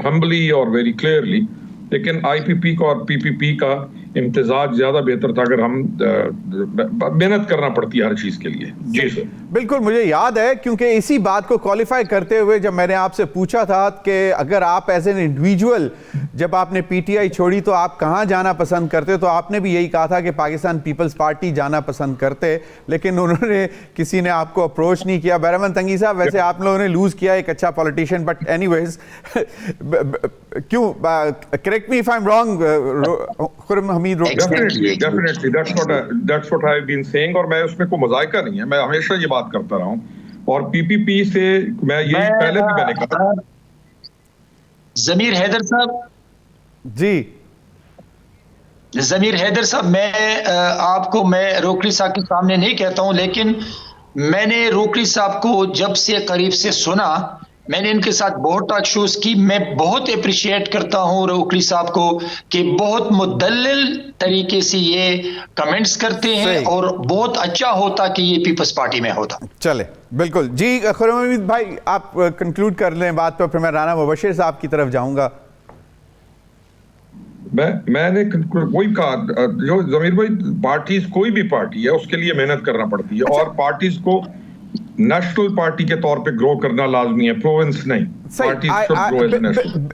humbly और वेरी क्लियरली। लेकिन आईपीपी का और पीपीपी का इम्तिजाज ज्यादा बेहतर था अगर हम मेहनत करना पड़ती है हर चीज के लिए। जी सर, बिल्कुल मुझे याद है, क्योंकि इसी बात को क्वालिफाई करते हुए जब मैंने आपसे पूछा था कि अगर आप एज एन इंडिविजुअल जब आपने पीटीआई छोड़ी तो आप कहां जाना पसंद करते, तो आपने भी यही कहा था कि पाकिस्तान पीपल्स पार्टी जाना पसंद करते, लेकिन उन्होंने किसी ने आपको अप्रोच नहीं किया। बैरमन तंगी साहब, वैसे आप लोगों ने लूज किया एक अच्छा पॉलिटिशियन, बट एनीवेज क्यों, correct me if I am wrong Khurram Hameed Rokhri. Definitely that's what I have been saying, और मैं उसमें कोई मजाइका नहीं है, मैं हमेशा ये बात करता रहा हूं। और पीपीपी से मैं यही पहले भी मैंने कहा। जमीर हैदर साहब जी, जमीर हैदर साहब, मैं रोकड़ी साहब के सामने नहीं कहता हूं, लेकिन मैंने रोकड़ी साहब को जब से करीब से सुना, मैंने इनके साथ बहुत टॉक शोज की। मैं बहुत अप्रिशिएट करता हूं रोकड़ी साहब को कि बहुत मुदल्लिल तरीके से ये कमेंट्स करते हैं, और बहुत अच्छा होता कि ये पीपल्स पार्टी में होता। चले बिल्कुल जी। खुर्रम हमीद भाई, आप कंक्लूड कर लें बात पर, फिर मैं राना मुबशिर साहब की तरफ जाऊंगा। मैंने वही कहा, जो जमीर भाई, पार्टीज कोई भी पार्टी है उसके लिए मेहनत करना पड़ती है। और पार्टीज को नेशनल पार्टी के तौर पे ग्रो करना लाजमी है, प्रोविंस नहीं।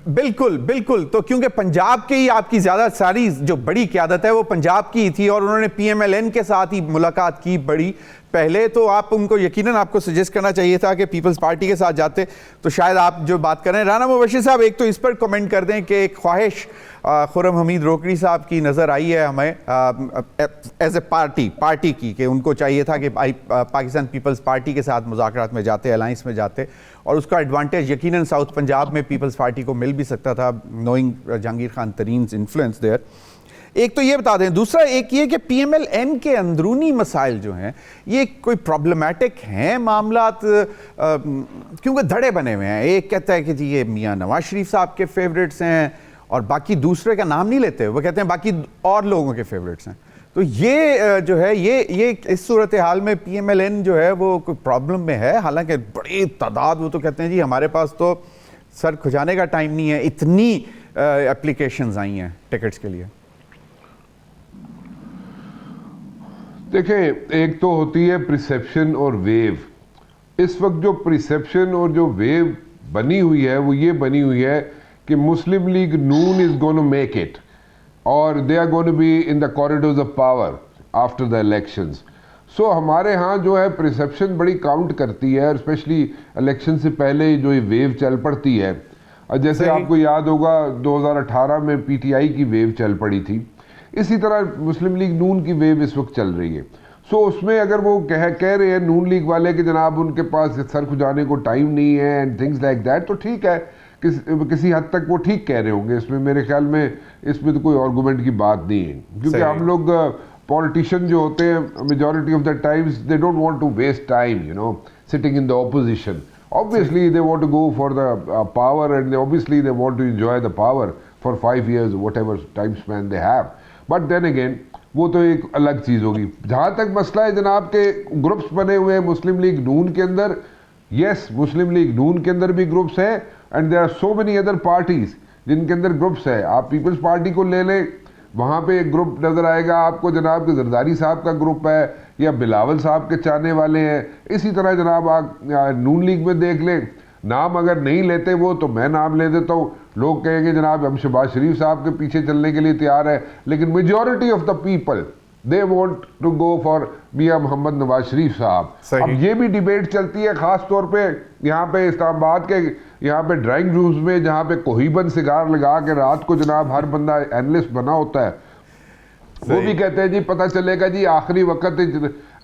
बिल्कुल बिल्कुल। तो क्योंकि पंजाब के ही आपकी ज्यादा सारी जो बड़ी क़यादत है वो पंजाब की ही थी, और उन्होंने पीएमएलएन के साथ ही मुलाकात की बड़ी पहले, तो आप उनको यकीनन आपको सजेस्ट करना चाहिए था कि पीपल्स पार्टी के साथ जाते, तो शायद आप जो बात कर रहे हैं। राना मुबशिर साहब, एक तो इस पर कमेंट कर दें कि एक ख्वाहिश खुर्रम हमीद रोकड़ी साहब की नज़र आई है हमें एज ए पार्टी की, कि उनको चाहिए था कि पाकिस्तान पीपल्स पार्टी के साथ मुज़ाकरात में जाते, अलायंस में जाते, और उसका एडवांटेज यकीनन साउथ पंजाब में पीपल्स पार्टी को मिल भी सकता था, knowing Jahangir Khan Tareen influence there. एक तो ये बता दें, दूसरा एक ये कि पीएमएलएन के अंदरूनी मसाइल जो हैं ये कोई प्रॉब्लमैटिक हैं मामलात, क्योंकि धड़े बने हुए हैं। एक कहता है कि जी ये मियां नवाज शरीफ साहब के फेवरेट्स हैं, और बाकी दूसरे का नाम नहीं लेते, वो कहते हैं बाकी और लोगों के फेवरेट्स हैं। तो ये जो है ये इस सूरत हाल में पीएमएलएन जो है वो कोई प्रॉब्लम में है। हालांकि बड़ी तादाद, वो तो कहते हैं जी हमारे पास तो सर खुजाने का टाइम नहीं है, इतनी एप्लीकेशंस आई हैं टिकट्स के लिए। देखें, एक तो होती है परसेप्शन और वेव। इस वक्त जो परसेप्शन और जो वेव बनी हुई है वो ये बनी हुई है कि Muslim league Noon is going to make it, और they are going to be in the corridors of power after the elections. So हमारे यहाँ जो है परसेप्शन बड़ी काउंट करती है, और स्पेशली इलेक्शन से पहले जो ये वेव चल पड़ती है। और जैसे आपको याद होगा 2018 में पीटीआई की वेव चल पड़ी थी, इसी तरह मुस्लिम लीग नून की वेव इस वक्त चल रही है। सो उसमें अगर वो कह रहे हैं नून लीग वाले कि जनाब उनके पास सर खुजाने को टाइम नहीं है एंड थिंग्स लाइक दैट, तो ठीक है, किसी हद तक वो ठीक कह रहे होंगे। इसमें मेरे ख्याल में इसमें तो कोई आर्गूमेंट की बात नहीं है, क्योंकि हम लोग पॉलिटिशियन जो होते हैं majority of the times they don't want to waste time, you know, sitting in the opposition. Obviously they want to go for the power, and obviously they want to enjoy the power for 5 years whatever time span they have. But then again वो तो एक अलग चीज़ होगी। जहाँ तक मसला है जनाब के ग्रुप्स बने हुए हैं मुस्लिम लीग नून के अंदर, यस, मुस्लिम लीग नून के अंदर भी ग्रुप्स है and there are so many other parties जिनके अंदर ग्रुप्स है। आप पीपल्स पार्टी को ले लें, वहाँ पे एक ग्रुप नज़र आएगा आपको जनाब के जरदारी साहब का ग्रुप है या बिलावल साहब के चाहने वाले हैं। इसी तरह जनाब आप नून लीग में देख लें, नाम अगर नहीं लेते वो तो मैं नाम ले देता हूँ, लोग कहेंगे जनाब हम शहबाज शरीफ साहब के पीछे चलने के लिए तैयार है, लेकिन majority of the people they want to go for मियाँ मोहम्मद नवाज शरीफ साहब। अब ये भी डिबेट चलती है ख़ास तौर पे यहाँ पे इस्लामाबाद के यहाँ पे ड्राइंग रूम्स में, जहाँ पे कोहीबन सिगार लगा के रात को जनाब हर बंदा एनालिस्ट बना होता है, वो भी कहते हैं जी पता चलेगा जी आखिरी वक्त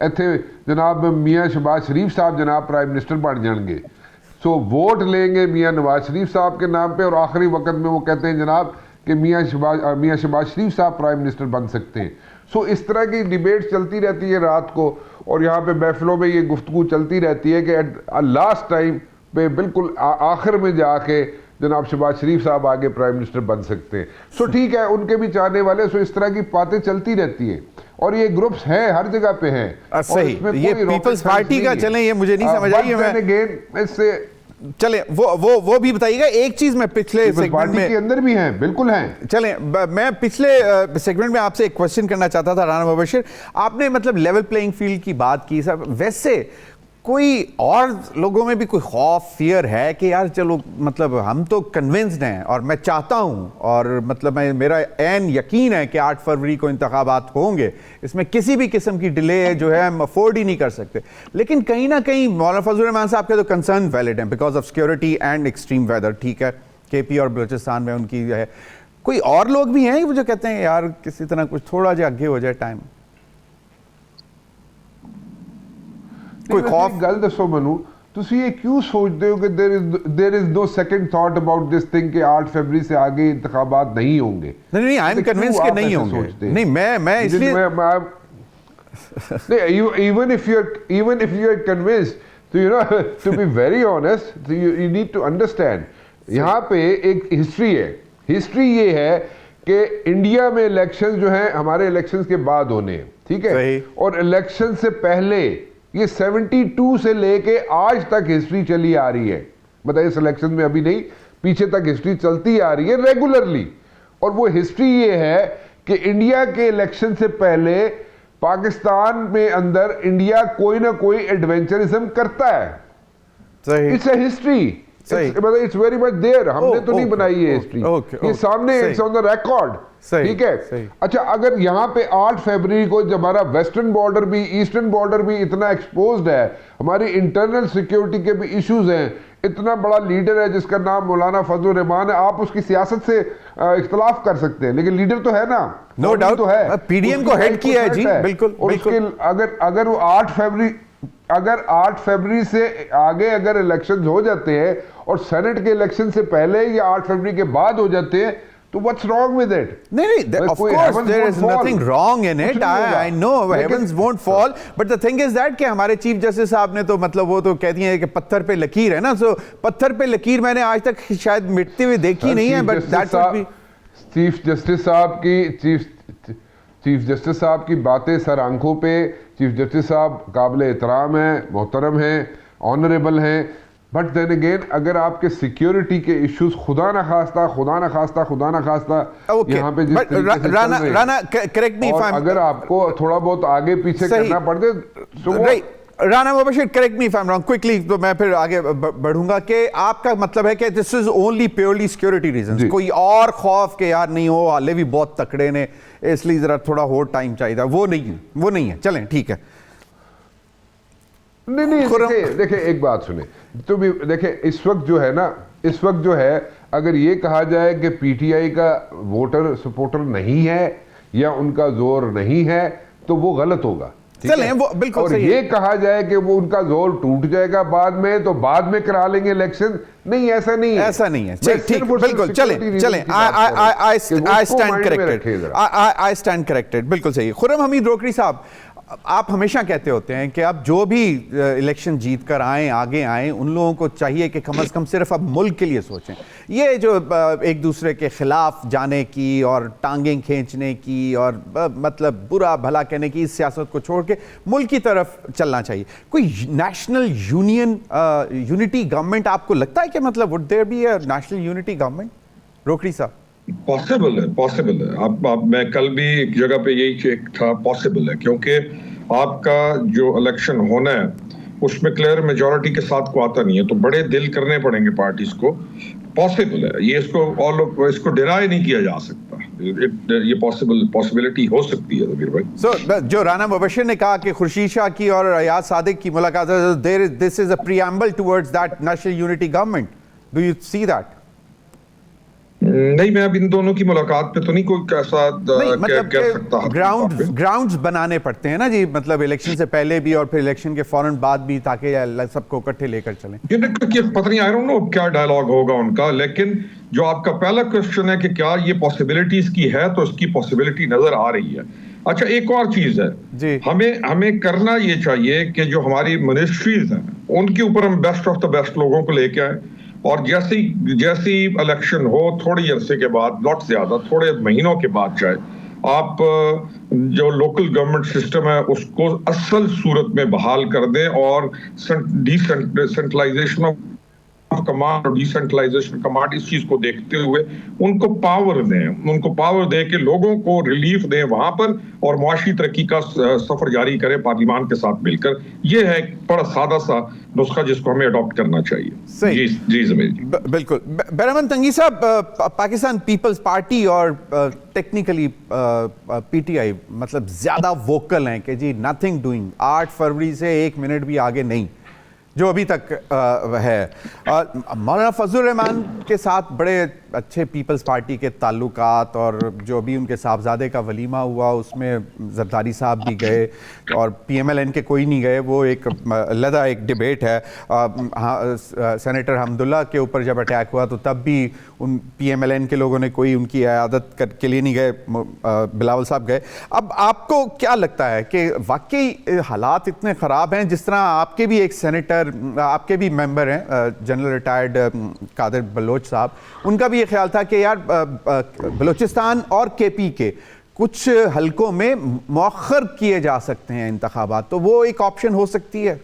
इतने जनाब मियाँ शहबाज शरीफ साहब जनाब प्राइम मिनिस्टर बन जाएंगे, सो वोट लेंगे मियाँ नवाज शरीफ साहब के नाम पे और आखिरी वक्त में वो कहते हैं जनाब कि मियाँ शहबाज शरीफ साहब प्राइम मिनिस्टर बन सकते हैं। सो इस तरह की डिबेट चलती रहती है रात को, और यहाँ पे महफिलों में ये गुफ्तगू चलती रहती है कि लास्ट टाइम पे बिल्कुल आखिर में जाके जनाब शहबाज शरीफ साहब आगे प्राइम मिनिस्टर बन सकते हैं। सो ठीक है, उनके भी चाहने वाले, सो इस तरह की बातें चलती रहती है और ये ग्रुप्स हैं हर जगह पे हैं। सही, ये पीपल्स पार्टी का चलें, ये मुझे नहीं समझ आई है। इससे चले वो भी बताइएगा। एक चीज मैं पिछले सेगमेंट में के अंदर भी हैं, बिल्कुल हैं। चलें, मैं पिछले सेगमेंट में आपसे एक क्वेश्चन करना चाहता था राना मुबशिर, आपने मतलब लेवल प्लेइंग फील्ड की बात की सर, वैसे कोई और लोगों में भी कोई खौफ फियर है कि यार चलो मतलब हम तो कन्विंस्ड हैं और मैं चाहता हूं और मतलब मेरा ऐन यकीन है कि 8 फरवरी को इंतखाबात होंगे, इसमें किसी भी किस्म की डिले जो है हम अफोर्ड ही नहीं कर सकते, लेकिन कहीं ना कहीं मौलाना फजल रहमान साहब के तो कंसर्न वैलिड हैं because of security and extreme weather, ठीक है, केपी और बलूचिस्तान में उनकी है। कोई और लोग भी हैं जो कहते हैं यार किसी तरह कुछ थोड़ा जा आगे हो जाए टाइम? कोई खौफ? गल दसो मनु, तुसी ये क्यों सोचते हो कि there is no second thought about this thing कि 8 फरवरी से आगे इंतखाबात नहीं होंगे? नहीं, आई एम कन्विंस्ड कि नहीं होंगे। नहीं, मैं इसलिए even if you're convinced, so you know to be very honest, so you need to understand, यहाँ पे एक हिस्ट्री है। हिस्ट्री ये है कि इंडिया में इलेक्शंस जो हैं हमारे इलेक्शंस के बाद होने हैं, ठीक है, और इलेक्शन से पहले ये 72 से लेके आज तक हिस्ट्री चली आ रही है, मतलब इस इलेक्शन में अभी नहीं, पीछे तक हिस्ट्री चलती आ रही है रेगुलरली। और वो हिस्ट्री ये है कि इंडिया के इलेक्शन से पहले पाकिस्तान में अंदर इंडिया कोई ना कोई एडवेंचरिज्म करता है। इट्स अ हिस्ट्री, मतलब इट्स वेरी मच देयर, हमने तो नहीं बनाई है हिस्ट्री, ये सामने इट्स ऑन द रिकॉर्ड, ठीक है। अच्छा, अगर यहाँ पे 8 फरवरी को जब हमारा वेस्टर्न बॉर्डर भी ईस्टर्न बॉर्डर भी इतना एक्सपोज्ड है, हमारी इंटरनल सिक्योरिटी के भी इश्यूज हैं, इतना बड़ा लीडर है जिसका नाम मौलाना फजल रहमान है, आप उसकी सियासत से इख्तलाफ कर सकते हैं लेकिन लीडर तो है ना, नो डाउट तो है, पीडीएम को हेड किया है जी, बिल्कुल। और उसके अगर वो 8 फरवरी से आगे अगर इलेक्शंस हो जाते हैं और सेनेट के इलेक्शन से पहले या 8 फरवरी के बाद हो जाते हैं, तो what's wrong with it? नहीं, of course there is nothing wrong in it. I know heavens won't fall, but the thing is that कि हमारे चीफ जस्टिस साहब ने तो मतलब वो तो कहती हैं कि पत्थर पे लकीर है ना, सो पत्थर पे लकीर मैंने आज तक शायद मिटती हुई देखी नहीं है, but that would be chief justice साहब की बातें सर आंखों पे, चीफ जस्टिस साहब काबिल एहतराम हैं, मोहतरम हैं, ऑनरेबल हैं, बट देन अगेन अगर आपके सिक्योरिटी के इश्यूज खुदा ना खास्ता यहाँ पे Rana correct me if I M, अगर आपको थोड़ा बहुत आगे पीछे करना पड़े तो Rana Mubashir correct me if I am wrong quickly, तो मैं फिर आगे बढ़ूंगा कि आपका मतलब है कि this is only purely security reasons, कोई और खौफ के यार नहीं हो, हाले भी बहुत तकड़े ने इसलिए जरा थोड़ा और टाइम चाहिए, वो नहीं है। चलें ठीक है। नहीं, देखिए एक बात सुने तो भी, देखिए इस वक्त जो है अगर ये कहा जाए कि पीटीआई का वोटर सपोर्टर नहीं है या उनका जोर नहीं है तो वो गलत होगा, चलें वो बिल्कुल और सही ये है। कहा जाए कि वो उनका जोर टूट जाएगा बाद में तो बाद में करा लेंगे इलेक्शन, नहीं ऐसा नहीं है। ठीक, बिल्कुल, चलें आई स्टैंड करेक्टेड, बिल्कुल सही है। खुर्रम हमीद रोकड़ी साहब, आप हमेशा कहते होते हैं कि अब जो भी इलेक्शन जीत कर आए आगे आए उन लोगों को चाहिए कि कम से कम सिर्फ अब मुल्क के लिए सोचें। ये जो एक दूसरे के खिलाफ जाने की और टांगें खींचने की और मतलब बुरा भला कहने की इस सियासत को छोड़ के मुल्क की तरफ चलना चाहिए। कोई नेशनल यूनिटी गवर्नमेंट आपको लगता है कि मतलब would there be a national unity government? Rokri sahab. Possible है। आप मैं कल भी एक जगह पे यही चेक था, पॉसिबल है, क्योंकि आपका जो इलेक्शन होना है उसमें क्लियर मेजॉरिटी के साथ को आता नहीं है, तो बड़े दिल करने पड़ेंगे पार्टीज को। पॉसिबल है ये, इसको डिनाई नहीं किया जा सकता। ये पॉसिबिलिटी हो सकती है ज़मीर भाई। जो राना मुबशिर ने कहा कि खुर्शीद शाह की और अयाज सादिक की मुलाकात, this is a preamble towards that national unity government, do you see that? नहीं, मैं अब इन दोनों की मुलाकात पे तो नहीं कोई कैसा मतलब कह सकता। ग्राउंड्स बनाने पड़ते हैं ना जी, मतलब इलेक्शन से पहले भी और फिर इलेक्शन के फौरन बाद भी, ताकि सबको इकट्ठे लेकर चलें। ये पता नहीं, आई डोंट नो क्या डायलॉग होगा उनका, लेकिन जो आपका पहला क्वेश्चन है कि क्या ये पॉसिबिलिटीज की है, तो इसकी पॉसिबिलिटी नजर आ रही है। अच्छा, एक और चीज है जी, हमें करना ये चाहिए कि जो हमारी मिनिस्ट्रीज हैं उनके ऊपर हम बेस्ट ऑफ द बेस्ट लोगों को लेके आए, और जैसी इलेक्शन हो थोड़ी अरसे के बाद, नॉट ज्यादा, थोड़े महीनों के बाद चाहे आप जो लोकल गवर्नमेंट सिस्टम है उसको असल सूरत में बहाल कर दें, और डिसेंट्रलाइजेशन ऑफ कमांड और डिसेंट्रलाइजेशन कमांड, इस चीज को देखते हुए उनको पावर दें कि लोगों को रिलीफ दें वहां पर, और मुआशी तरक्की का सफर जारी करें पार्लियामान के साथ मिलकर। ये है एक बड़ा सादा सा नुस्खा जिसको हमें अडॉप्ट करना चाहिए। सही। जी ज़मीर जी, बिल्कुल। बैरहमान तंगी साहब, पाकिस्तान पीपल्स पार्टी और टेक्निकली पीटीआई मतलब ज्यादा वोकल हैं कि जी नथिंग डूइंग, 8 फरवरी से 1 मिनट भी आगे नहीं, जो अभी तक है। मौलाना फजलुर रहमान के साथ बड़े अच्छे पीपल्स पार्टी के ताल्लुकात, और जो अभी उनके साहबजादे का वलीमा हुआ उसमें जरदारी साहब भी गए और पीएमएलएन के कोई नहीं गए, वो एक अलग एक डिबेट है। सेनेटर हमदुल्ला के ऊपर जब अटैक हुआ तो तब भी उन पीएमएलएन के लोगों ने कोई उनकी इयादत के लिए नहीं गए, बिलावल साहब गए। अब आपको क्या लगता है कि वाकई हालात इतने ख़राब हैं, जिस तरह आपके भी एक सेनेटर, आपके भी मेंबर हैं जनरल रिटायर्ड कादिर बलोच साहब, उनका भी ये ख्याल था कि यार बलूचिस्तान और केपी के कुछ हलकों में मौखर किए जा सकते हैं इंतखाबात, तो वो एक ऑप्शन हो सकती है?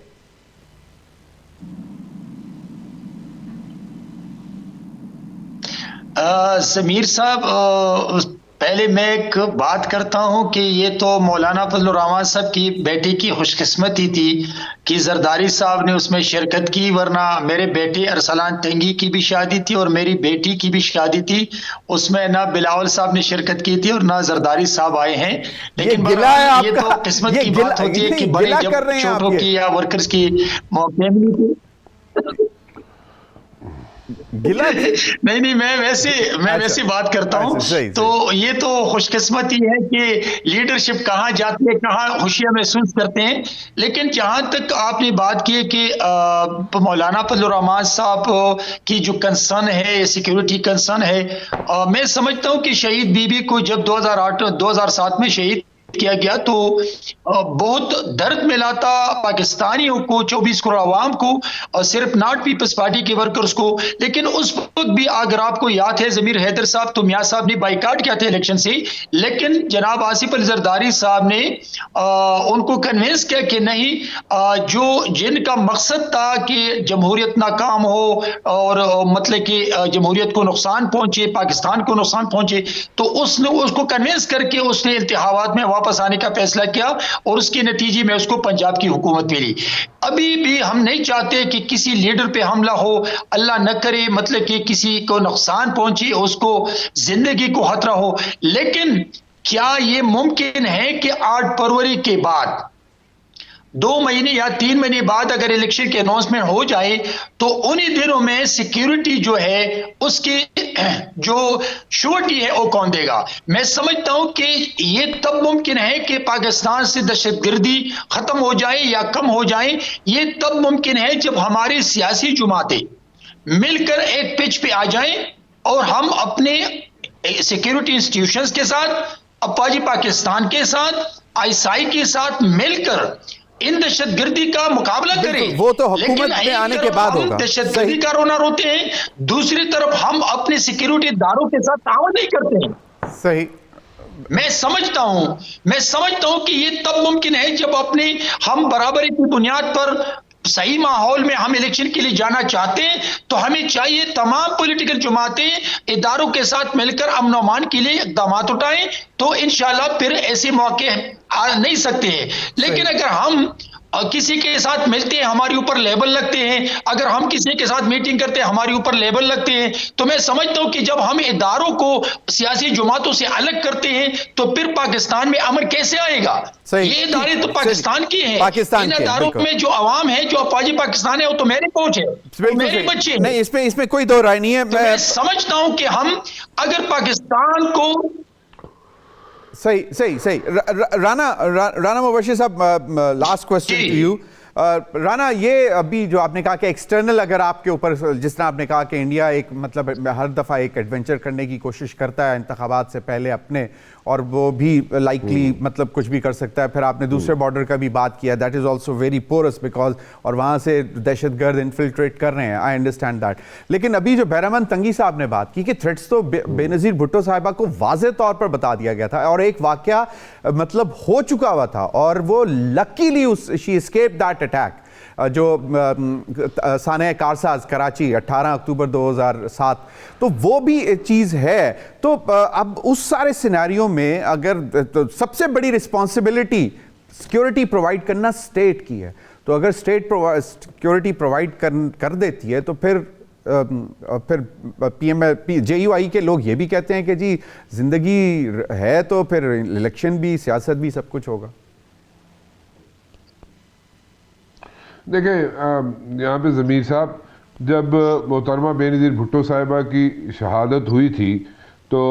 ज़मीर साहब, पहले मैं एक बात करता हूं कि ये तो मौलाना फजलुर रहमान साहब की बेटी की खुशकिस्मती थी कि जरदारी साहब ने उसमें शिरकत की, वरना मेरे बेटे अरसलान तंगी की भी शादी थी और मेरी बेटी की भी शादी थी, उसमें ना बिलावल साहब ने शिरकत की थी और ना जरदारी साहब आए हैं। लेकिन ये तो किस्मत की बात होती है कि बड़े जब छोटों की या वर्कर्स की फैमिली की नहीं, मैं वैसी बात करता हूं। तो ये तो खुशकिस्मती है कि लीडरशिप कहां जाती है, कहां खुशियां महसूस करते हैं। लेकिन जहां तक आपने बात की है कि मौलाना फजलुर रहमान साहब की जो कंसर्न है, सिक्योरिटी कंसर्न है, मैं समझता हूं कि शहीद बीबी को जब 2007 में शहीद किया गया तो बहुत दर्द मिला था पाकिस्तानियों को, 24 करोड़ आवाम को, और सिर्फ नॉट पीपल्स पार्टी के वर्कर्स को। लेकिन उस वक्त भी अगर आपको याद है ज़मीर हैदर साहब तो मियां साहब ने बाइकाट किया था इलेक्शन से, लेकिन जनाब आसिफ अली जरदारी साहब ने उनको कन्विंस किया कि नहीं, जिनका मकसद था कि जमहूरियत नाकाम हो और मतलब कि जमहूरियत को नुकसान पहुंचे, पाकिस्तान को नुकसान पहुंचे, तो उसने उसको कन्विंस करके उसने इंतखाबात में वापस आने का फैसला किया और उसके नतीजे में उसको पंजाब की हुकूमत मिली। अभी भी हम नहीं चाहते कि किसी लीडर पे हमला हो, अल्लाह न करे, मतलब कि किसी को नुकसान पहुंचे, उसको जिंदगी को खतरा हो। लेकिन क्या ये मुमकिन है कि 8 फरवरी के बाद 2 महीने या 3 महीने बाद अगर इलेक्शन की अनाउंसमेंट हो जाए तो उन्हीं दिनों में सिक्योरिटी जो है उसकी जो श्योरिटी है वो कौन देगा? मैं समझता हूं कि ये तब मुमकिन है कि पाकिस्तान से दहशतगर्दी खत्म हो जाए या कम हो जाए। ये तब मुमकिन है जब हमारी सियासी जमातें मिलकर एक पिच पे आ जाएं और हम अपने सिक्योरिटी इंस्टीट्यूशंस के साथ अपाजी पाकिस्तान के साथ, आईएसआई के साथ मिलकर इन दहशतगर्दी का मुकाबला करें। वो तो हुकूमत में आने के बाद होगा। दहशतगर्दी का रोना रोते हैं, दूसरी तरफ हम अपने सिक्योरिटी इदारों के साथ ताउन नहीं करते हैं। सही। मैं समझता हूं कि ये तब मुमकिन है जब हम बराबरी की बुनियाद पर सही माहौल में हम इलेक्शन के लिए जाना चाहते हैं, तो हमें चाहिए तमाम पॉलिटिकल जमातें इदारों के साथ मिलकर अमन और अमान के लिए इक़दाम उठाएं, तो इंशाल्लाह फिर ऐसे मौके आ नहीं सकते हैं। लेकिन अगर हम किसी के साथ मिलते हैं हमारे ऊपर लेबल लगते हैं, अगर हम किसी के साथ मीटिंग करते हैं हमारे ऊपर लेबल लगते हैं, तो मैं समझता हूं कि जब हम इदारों को सियासी जमातों से अलग करते हैं तो फिर पाकिस्तान में अमन कैसे आएगा? ये इदारे तो पाकिस्तान के हैं, इन इदारों में जो अवाम है, जो अपाजी पाकिस्तान है, वो तो मेरे कोच है, मेरे बच्चे हैं। नहीं, इसमें कोई दो राय नहीं है। मैं समझता हूं कि हम अगर पाकिस्तान को सही। राना मुबशिर साहब, last question to you. Rana, ये अभी जो आपने कहा कि एक्सटर्नल अगर आपके ऊपर, जिस तरह आपने कहा कि इंडिया एक मतलब हर दफ़ा एक एडवेंचर करने की कोशिश करता है इंतखाबात से पहले अपने, और वो भी लाइकली मतलब कुछ भी कर सकता है। फिर आपने दूसरे बॉर्डर का भी बात किया, that is also very porous because, और वहाँ से दहशतगर्द इन्फिल्ट्रेट कर रहे हैं, आई अंडरस्टैंड दैट। लेकिन अभी जो बैरमन तंगी साहब ने बात की कि थ्रेट्स तो बेनज़ीर भुट्टो साहिबा को वाज़े तौर पर बता दिया गया था, और एक वाक़या मतलब हो चुका हुआ था, और वो luckily she escaped that attack, जो साने कारसाज कराची 18 अक्टूबर 2007, तो वो भी चीज़ है। तो अब उस सारे सिनेरियो में अगर तो सबसे बड़ी रिस्पॉन्सिबिलिटी सिक्योरिटी प्रोवाइड करना स्टेट की है, तो अगर स्टेट सिक्योरिटी प्रोवाइड कर देती है, तो फिर JUI के लोग ये भी कहते हैं कि जी जिंदगी है तो फिर इलेक्शन भी, सियासत भी, सब कुछ होगा। देखें, यहाँ पे ज़मीर साहब, जब मोहतरमा बेनज़ीर भुट्टो साहिबा की शहादत हुई थी तो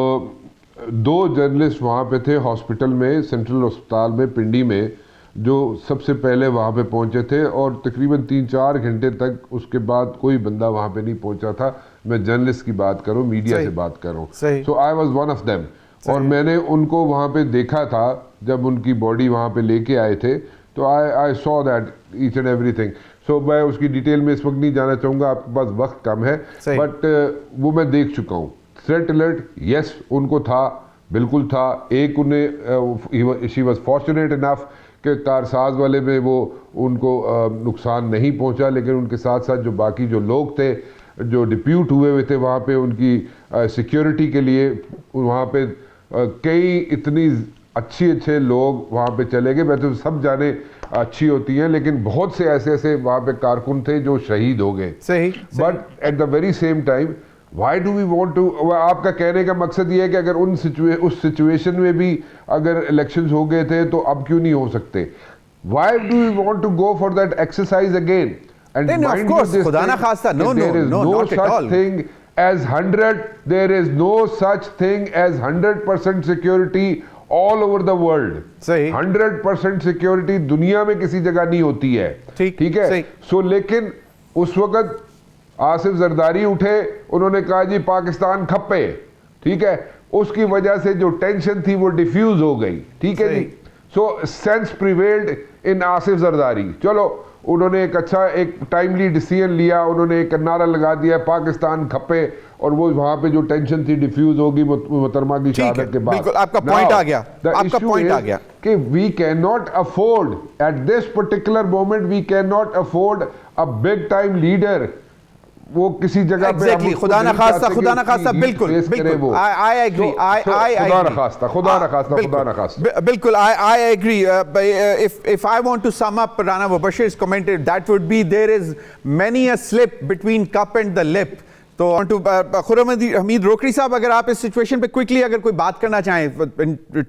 2 जर्नलिस्ट वहाँ पे थे हॉस्पिटल में, सेंट्रल अस्पताल में पिंडी में, जो सबसे पहले वहाँ पे पहुँचे थे, और तकरीबन 3-4 घंटे तक उसके बाद कोई बंदा वहाँ पे नहीं पहुँचा था। मैं जर्नलिस्ट की बात करूँ, मीडिया से बात करूँ, so I was one of them. और मैंने उनको वहाँ पे देखा था जब उनकी बॉडी वहाँ पे लेके आए थे, तो I saw that each and everything. So मैं उसकी डिटेल में इस वक्त नहीं जाना चाहूँगा, आपके पास वक्त कम है, बट वो मैं देख चुका हूँ। थ्रेट अलर्ट यस उनको था, बिल्कुल था। एक उन्हें शी वॉज फॉर्चुनेट इनफ कि कारसाज वाले में वो उनको नुकसान नहीं पहुँचा, लेकिन उनके साथ साथ जो बाकी जो लोग थे जो डिप्यूट हुए थे वहाँ पे उनकी सिक्योरिटी के लिए, वहाँ पे कई इतनी अच्छे लोग वहाँ पे चले गए। मैं तो सब जाने अच्छी होती हैं, लेकिन बहुत से ऐसे वहाँ पे कारकुन थे जो शहीद हो गए। सही। But at the very same time why do we want to, आपका कहने का मकसद ये है कि अगर उस सिचुएशन में भी अगर इलेक्शंस हो गए थे तो अब क्यों नहीं हो सकते? Why do we want to go for that exercise again? And of course, खुदा ना खास्ता, no not at all. As 100, there is no such thing as 100% security all over the world. सही। 100% सिक्योरिटी दुनिया में किसी जगह नहीं होती है, ठीक है। सो लेकिन उस वक्त आसिफ जरदारी उठे, उन्होंने कहा जी पाकिस्तान खप्पे, ठीक है। उसकी वजह से जो टेंशन थी वो डिफ्यूज हो गई, ठीक है जी। सो sense prevailed in Asif Zardari. चलो, उन्होंने एक टाइमली डिसीजन लिया, उन्होंने एक नारा लगा दिया पाकिस्तान खप्पे, और वो वहां पे जो टेंशन थी डिफ्यूज होगी मोहतरमा की शहादत के बाद। बिल्कुल, आपका पॉइंट आ गया, आपका पॉइंट आ गया कि we can not afford at this particular moment, we can not afford a big time leader. वो किसी जगह पे खुदा ना खास्ता बिल्कुल आई एग्री, बिल्कुल I agree. If I want to sum up Rana Mubashir's comment, that would be there is many a slip between cup and the lip। तो खुर्रम हमीद रोकड़ी साहब, अगर आप इस सिचुएशन पे क्विकली अगर कोई बात करना चाहें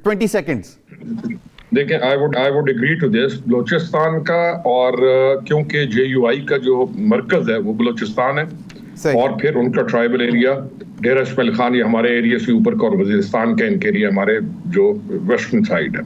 20 सेकेंड्स। देखिए, I would agree to this. Balochistan का, और क्योंकि JUI का जो मरकज है वो बलोचिस्तान है, और फिर उनका ट्राइबल एरिया डेरा इस्माइल खान, ये हमारे एरिया से ऊपर का, और वजीरिस्तान का इनके एरिया हमारे जो वेस्टर्न साइड है।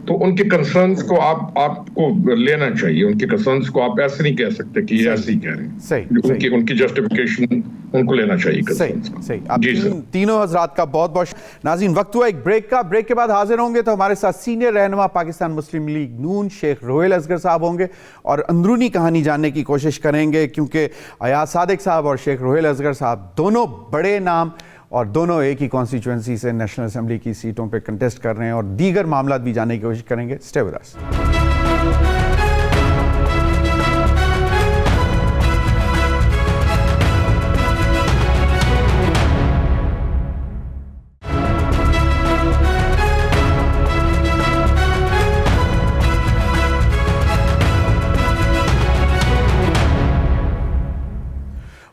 तो उनके कंसर्न्स को आपको लेना चाहिए। उनके कंसर्न्स को आप ऐसे नहीं कह सकते कि ये ऐसे ही कह रहे हैं। उनकी जस्टिफिकेशन उनको लेना चाहिए सही कंसर्न। सही। आप जी सर। तीनों हजरात का बहुत बहुत नाज़रीन, वक्त हुआ एक ब्रेक का। ब्रेक के बाद हाजिर होंगे तो हमारे साथ सीनियर रहनुमा पाकिस्तान मुस्लिम लीग नून शेख रोहेल असगर साहब होंगे और अंदरूनी कहानी जानने की कोशिश करेंगे, क्योंकि अयाज सादिक साहब और शेख रोहेल असगर साहब दोनों बड़े नाम और दोनों एक ही कॉन्स्टिट्यूंसी से नेशनल असेंबली की सीटों पे कंटेस्ट कर रहे हैं और दीगर मामला भी जानने की कोशिश करेंगे। Stay with us.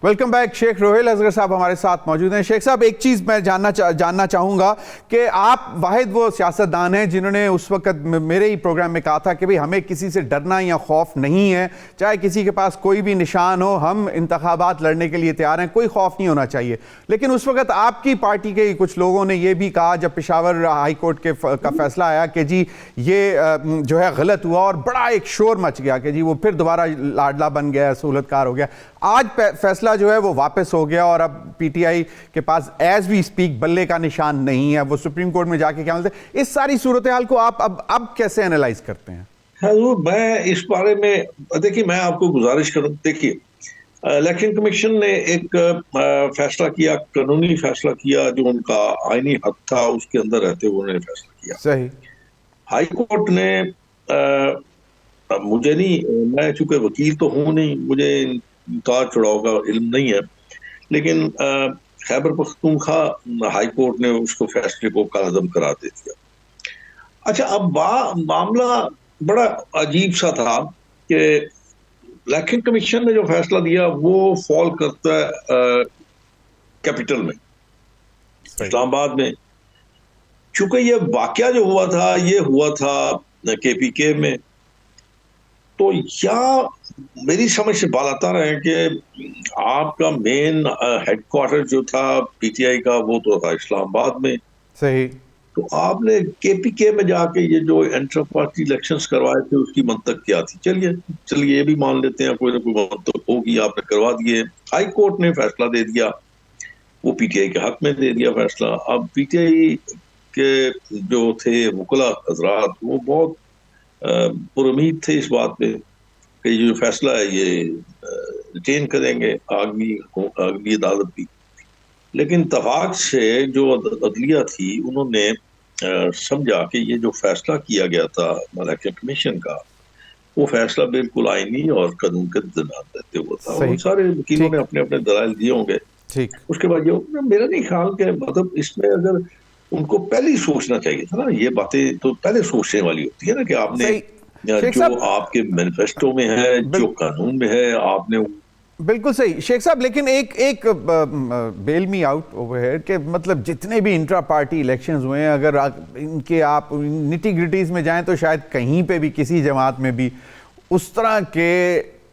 Welcome back. Sheikh Rohail Asghar साहब हमारे साथ मौजूद हैं। शेख साहब, एक चीज़ मैं जानना चाहूँगा कि आप वाहिद वो सियासतदान हैं जिन्होंने उस वक्त मेरे ही प्रोग्राम में कहा था कि भाई हमें किसी से डरना या खौफ नहीं है, चाहे किसी के पास कोई भी निशान हो, हम इंतखाबात लड़ने के लिए तैयार हैं, कोई खौफ नहीं होना चाहिए। लेकिन उस वक्त आपकी पार्टी के कुछ लोगों ने यह भी कहा जब पेशावर हाई कोर्ट का फैसला आया कि जी ये जो है गलत हुआ और बड़ा एक शोर मच गया कि जी वो फिर दोबारा लाडला बन गया, सहूलतकार हो गया। आज फैसला जो है वो वापस हो गया और अब पीटीआई के पास एज वी स्पीक बल्ले का निशान नहीं है, वो सुप्रीम कोर्ट में जाके क्या बोलते हैं। इस सारी सूरत हाल को आप अब कैसे एनालाइज करते हैं? हाँ, मैं इस बारे में देखिए, मैं आपको गुजारिश करूं, देखिए इलेक्शन कमीशन ने एक फैसला किया, कानूनी फैसला किया, जो उनका आईनी हक था उसके अंदर रहते हुए उन्होंने फैसला किया। सही। हाई कोर्ट ने मुझे नहीं, मैं चूंकि वकील तो हूं नहीं, मुझे उतार चढ़ाव का इल्म नहीं है, लेकिन खैबर पख्तूनख्वा हाई कोर्ट ने उसको फैसले को कालअदम करार दे दिया। अच्छा, अब मामला बड़ा अजीब सा था कि इलेक्शन कमीशन ने जो फैसला दिया वो फॉल करता है कैपिटल में, इस्लामाबाद में। चूंकि ये वाकया जो हुआ था ये हुआ था KPK में, तो या मेरी समझ से बात आता रहे कि आपका मेन हेडक्वार्टर जो था PTI का वो तो था इस्लामाबाद में। सही। तो आपने KPK में जाके ये जो इंटर पार्टी इलेक्शंस करवाए थे उसकी मंतक क्या थी? चलिए ये भी मान लेते हैं, कोई ना कोई मंतक होगी, आपने करवा दिए। हाई कोर्ट ने फैसला दे दिया, वो PTI के हक में दे दिया फैसला। अब PTI के जो थे वकला हजरात वो बहुत पुरुमीद थे इस बात पे कि ये जो फैसला है ये रिटेन करेंगे आगमी अदालत भी। लेकिन इत्तेफाक से जो अदलिया थी उन्होंने समझा कि ये जो फैसला किया गया था इलेक्शन कमीशन का, वो फैसला बिल्कुल आईनी और कानून के दरमियान रहते हुआ था। और सारे वकीलों ने अपने अपने दलाइल दिए होंगे। उसके बाद ये मेरा नहीं ख्याल कि मतलब इसमें अगर उनको पहले ही सोचना चाहिए था ना, ये बातें तो पहले सोचने वाली होती है ना कि आपने जो आपके मैनिफेस्टो में है, जो कानून में है, आपने। बिल्कुल सही शेख साहब, लेकिन एक bail me out over here के मतलब जितने भी इंट्रा पार्टी इलेक्शंस हुए हैं, अगर इनके आप निटी ग्रिटीज में जाएं तो शायद कहीं पे भी किसी जमात में भी उस तरह के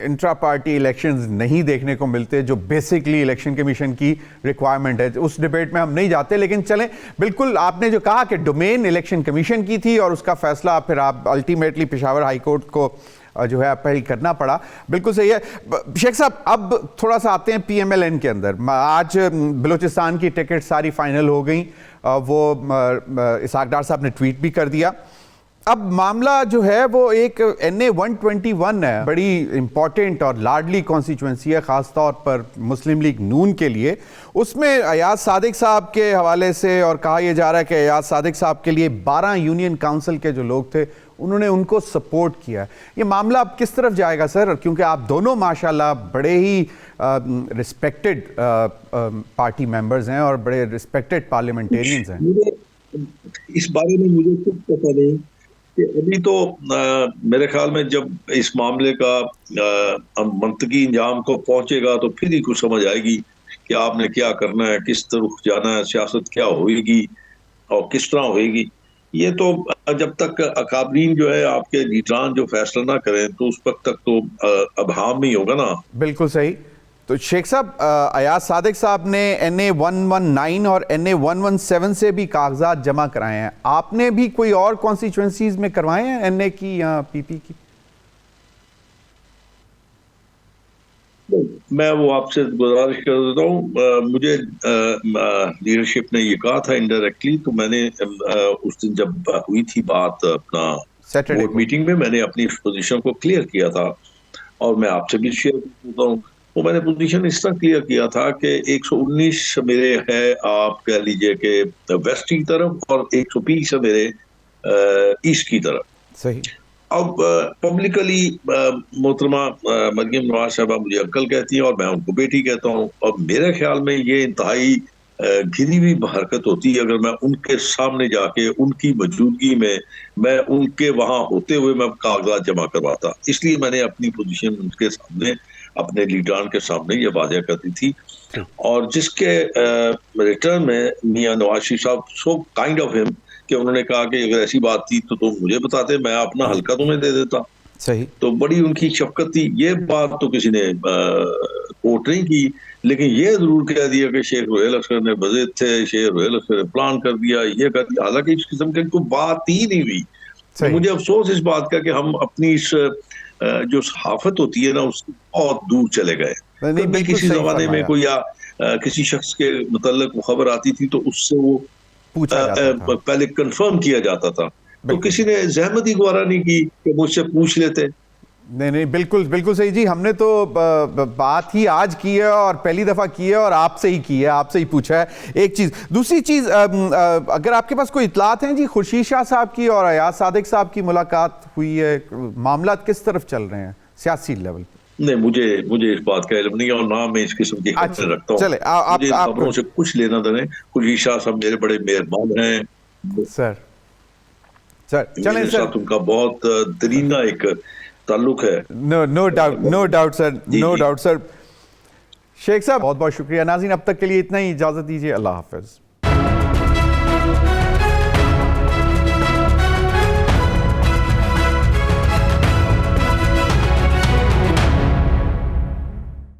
इंट्रा पार्टी इलेक्शंस नहीं देखने को मिलते जो बेसिकली इलेक्शन कमीशन की रिक्वायरमेंट है। उस डिबेट में हम नहीं जाते, लेकिन चलें, बिल्कुल आपने जो कहा कि डोमेन इलेक्शन कमीशन की थी और उसका फैसला फिर आप अल्टीमेटली पेशावर हाई कोर्ट को जो है अपील करना पड़ा, बिल्कुल सही है। शेख साहब, अब थोड़ा सा आते हैं PMLN के अंदर। आज बलूचिस्तान की टिकट सारी फाइनल हो गई, वो इसहाक डार साहब ने ट्वीट भी कर दिया। अब मामला जो है वो एक NA 121 है, बड़ी इंपॉर्टेंट और लाडली कॉन्स्टिट्यूंसी है खासतौर पर मुस्लिम लीग नून के लिए। उसमें अयाज सादिक साहब के हवाले से और कहा यह जा रहा है कि अयाज सादिक साहब के लिए 12 यूनियन काउंसिल के जो लोग थे उन्होंने उनको सपोर्ट किया। ये मामला अब किस तरफ जाएगा सर, क्योंकि आप दोनों माशाल्लाह बड़े ही रिस्पेक्टेड पार्टी मेंबर्स हैं और बड़े रिस्पेक्टेड पार्लियामेंटेरियंस हैं। इस बारे में मुझे कुछ पता नहीं कि अभी तो मेरे ख्याल में जब इस मामले का मंतकी इंजाम को पहुंचेगा तो फिर ही कुछ समझ आएगी कि आपने क्या करना है, किस तरफ जाना है, सियासत क्या होएगी और किस तरह होएगी। ये तो जब तक अकाबरीन जो है आपके लीडरान जो फैसला ना करें तो उस वक्त तक तो अबहाम ही होगा ना। बिल्कुल सही। तो शेख साहब, अयाज सादिक साहब ने NA 119 और NA 117 से भी कागजात जमा कराए हैं। आपने भी कोई और कॉन्स्टिट्यूएंसीज में करवाए हैं NA की या PP की? मैं वो आपसे गुजारिश कर देता हूँ। मुझे लीडरशिप ने ये कहा था इनडायरेक्टली, तो मैंने उस दिन जब हुई थी बात अपना सैटरडे बोर्ड मीटिंग में, मैंने अपनी पोजीशन को क्लियर किया था और मैं आपसे भी शेयर करता हूँ। वो मैंने पोजीशन इस तरह क्लियर किया था कि 119 मेरे है, आप कह लीजिए कि वेस्ट की तरफ, और 120 है मेरे ईस्ट की तरफ। सही। अब पब्लिकली मोहतरमा मरियम नवाज साहबा मुझे अंकल कहती हैं और मैं उनको बेटी कहता हूँ। अब मेरे ख्याल में ये इंतहाई घिरी हुई हरकत होती है अगर मैं उनके सामने जाके उनकी मौजूदगी में मैं उनके वहां होते हुए मैं कागजात जमा करवाता। इसलिए मैंने अपनी पोजीशन उनके सामने, अपने लीडरान के सामने ये वाज़ेह कर दी थी, और जिसके रिटर्न में मियां नवाज शरीफ साहब सो काइंड ऑफ हिम कि उन्होंने कहा कि अगर ऐसी बात थी तो तुम मुझे बताते, मैं अपना हल्का तुम्हें दे देता। सही। तो बड़ी उनकी शफकत थी। ये बात तो किसी ने कोट नहीं की, लेकिन ये जरूर कह दिया कि शेख रोहेल अख्तर ने बज़िद थे, शेख रोहेल अख्तर ने प्लान कर दिया, ये कर दिया, हालांकि इस किस्म की कोई बात ही नहीं हुई। तो मुझे अफसोस इस बात का कि हम अपनी इस जो सहाफत होती है ना, उससे बहुत दूर चले गए। कभी किसी जमाने में कोई या किसी शख्स के मुतल्लिक खबर आती थी तो उससे वो पहले कंफर्म किया जाता था, तो किसी ने जहमत ही गुजारा नहीं की कि मुझसे पूछ लेते। नहीं, बिल्कुल बिल्कुल सही जी। हमने तो बात ही आज की है और पहली दफ़ा की है और आपसे ही की है, आपसे ही पूछा है। एक चीज़, दूसरी चीज़, अगर आपके पास कोई इतलात हैं जी, खुर्शीद शाह साहब की और अयाज सादिक साहब की मुलाकात हुई है, मामला किस तरफ चल रहे हैं सियासी लेवल पर? नहीं, मुझे इस बात का इल्म नहीं है और ना मैं इस किस्म की खबरें रखता हूँ। चले आप खबरों से कुछ लेना देना। खुर्शीद शाह साहब मेरे बड़े मेहरबान हैं सर। चलें सर, साथ उनका बहुत दरीना एक ताल्लुक है। No doubt sir, no doubt sir. Sheikh साहब बहुत बहुत शुक्रिया। नाज़रीन, अब तक के लिए इतना ही, इजाज़त दीजिए, अल्लाह हाफ़िज़।